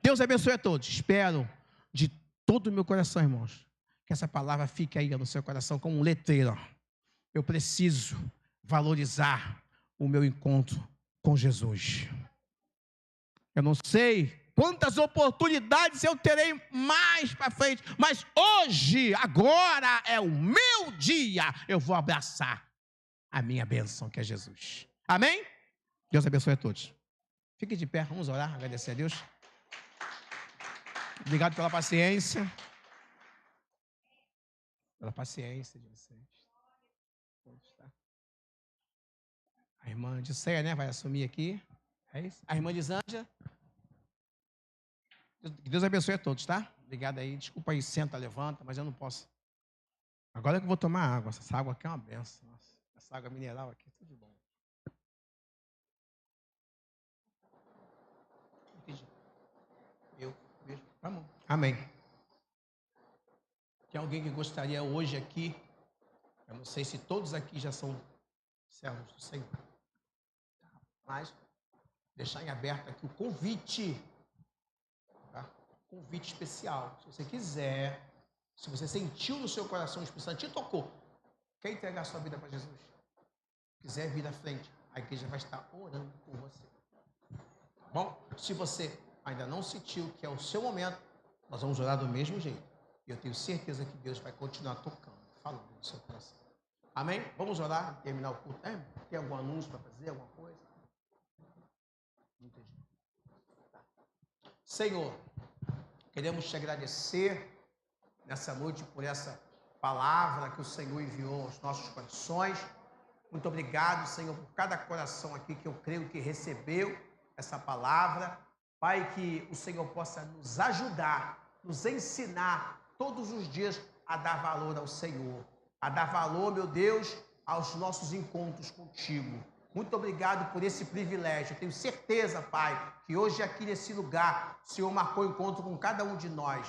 Speaker 7: Deus abençoe a todos. Espero de todo o meu coração, irmãos, que essa palavra fique aí no seu coração como um letreiro. Eu preciso valorizar o meu encontro com Jesus. Eu não sei quantas oportunidades eu terei mais para frente, mas hoje, agora é o meu dia. Eu vou abraçar a minha bênção, que é Jesus. Amém? Deus abençoe a todos. Fique de pé, vamos orar, agradecer a Deus. Obrigado pela paciência. Pela paciência de vocês. A irmã de Ceia, né, vai assumir aqui. É isso? A irmã de Zanja. Deus abençoe a todos, tá? Obrigado aí. Desculpa aí, senta, levanta, mas eu não posso. Agora é que eu vou tomar água. Essa água aqui é uma benção. Nossa, essa água mineral aqui, tudo de bom. Entendi. Eu vejo. Vamos. Amém. Tem alguém que gostaria hoje aqui? Eu não sei se todos aqui já são servos do Senhor. Mas deixar em aberto aqui o convite. Tá? Convite especial. Se você quiser, se você sentiu no seu coração, o Espírito Santo te tocou, quer entregar sua vida para Jesus, quiser vir à frente, a igreja vai estar orando por você. Tá bom? Se você ainda não sentiu que é o seu momento, nós vamos orar do mesmo jeito. E eu tenho certeza que Deus vai continuar tocando, falando no seu coração. Amém? Vamos orar, terminar o culto. Tem algum anúncio para fazer, alguma coisa? Não entendi. Tá. Senhor, queremos te agradecer nessa noite por essa palavra que o Senhor enviou aos nossos corações. Muito obrigado, Senhor, por cada coração aqui que eu creio que recebeu essa palavra. Pai, que o Senhor possa nos ajudar, nos ensinar todos os dias a dar valor ao Senhor, a dar valor, meu Deus, aos nossos encontros contigo. Muito obrigado por esse privilégio. Eu tenho certeza, Pai, que hoje aqui nesse lugar, o Senhor marcou encontro com cada um de nós.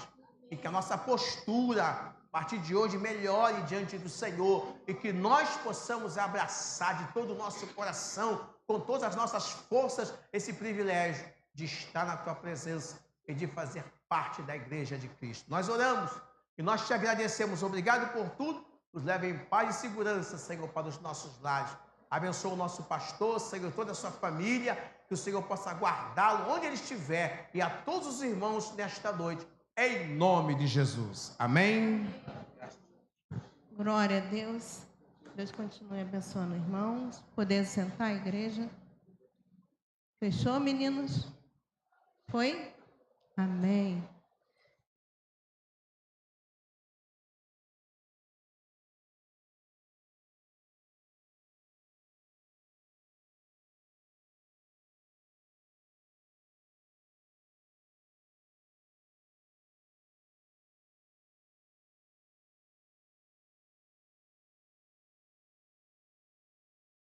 Speaker 7: E que a nossa postura, a partir de hoje, melhore diante do Senhor. E que nós possamos abraçar de todo o nosso coração, com todas as nossas forças, esse privilégio de estar na Tua presença e de fazer parte da Igreja de Cristo. Nós oramos e nós te agradecemos. Obrigado por tudo. Nos leve em paz e segurança, Senhor, para os nossos lares. Abençoa o nosso pastor, Senhor, toda a sua família, que o Senhor possa guardá-lo onde ele estiver e a todos os irmãos nesta noite, em nome de Jesus. Amém?
Speaker 2: Glória a Deus. Deus continue abençoando irmãos. Poder sentar a igreja. Fechou, meninos? Foi? Amém.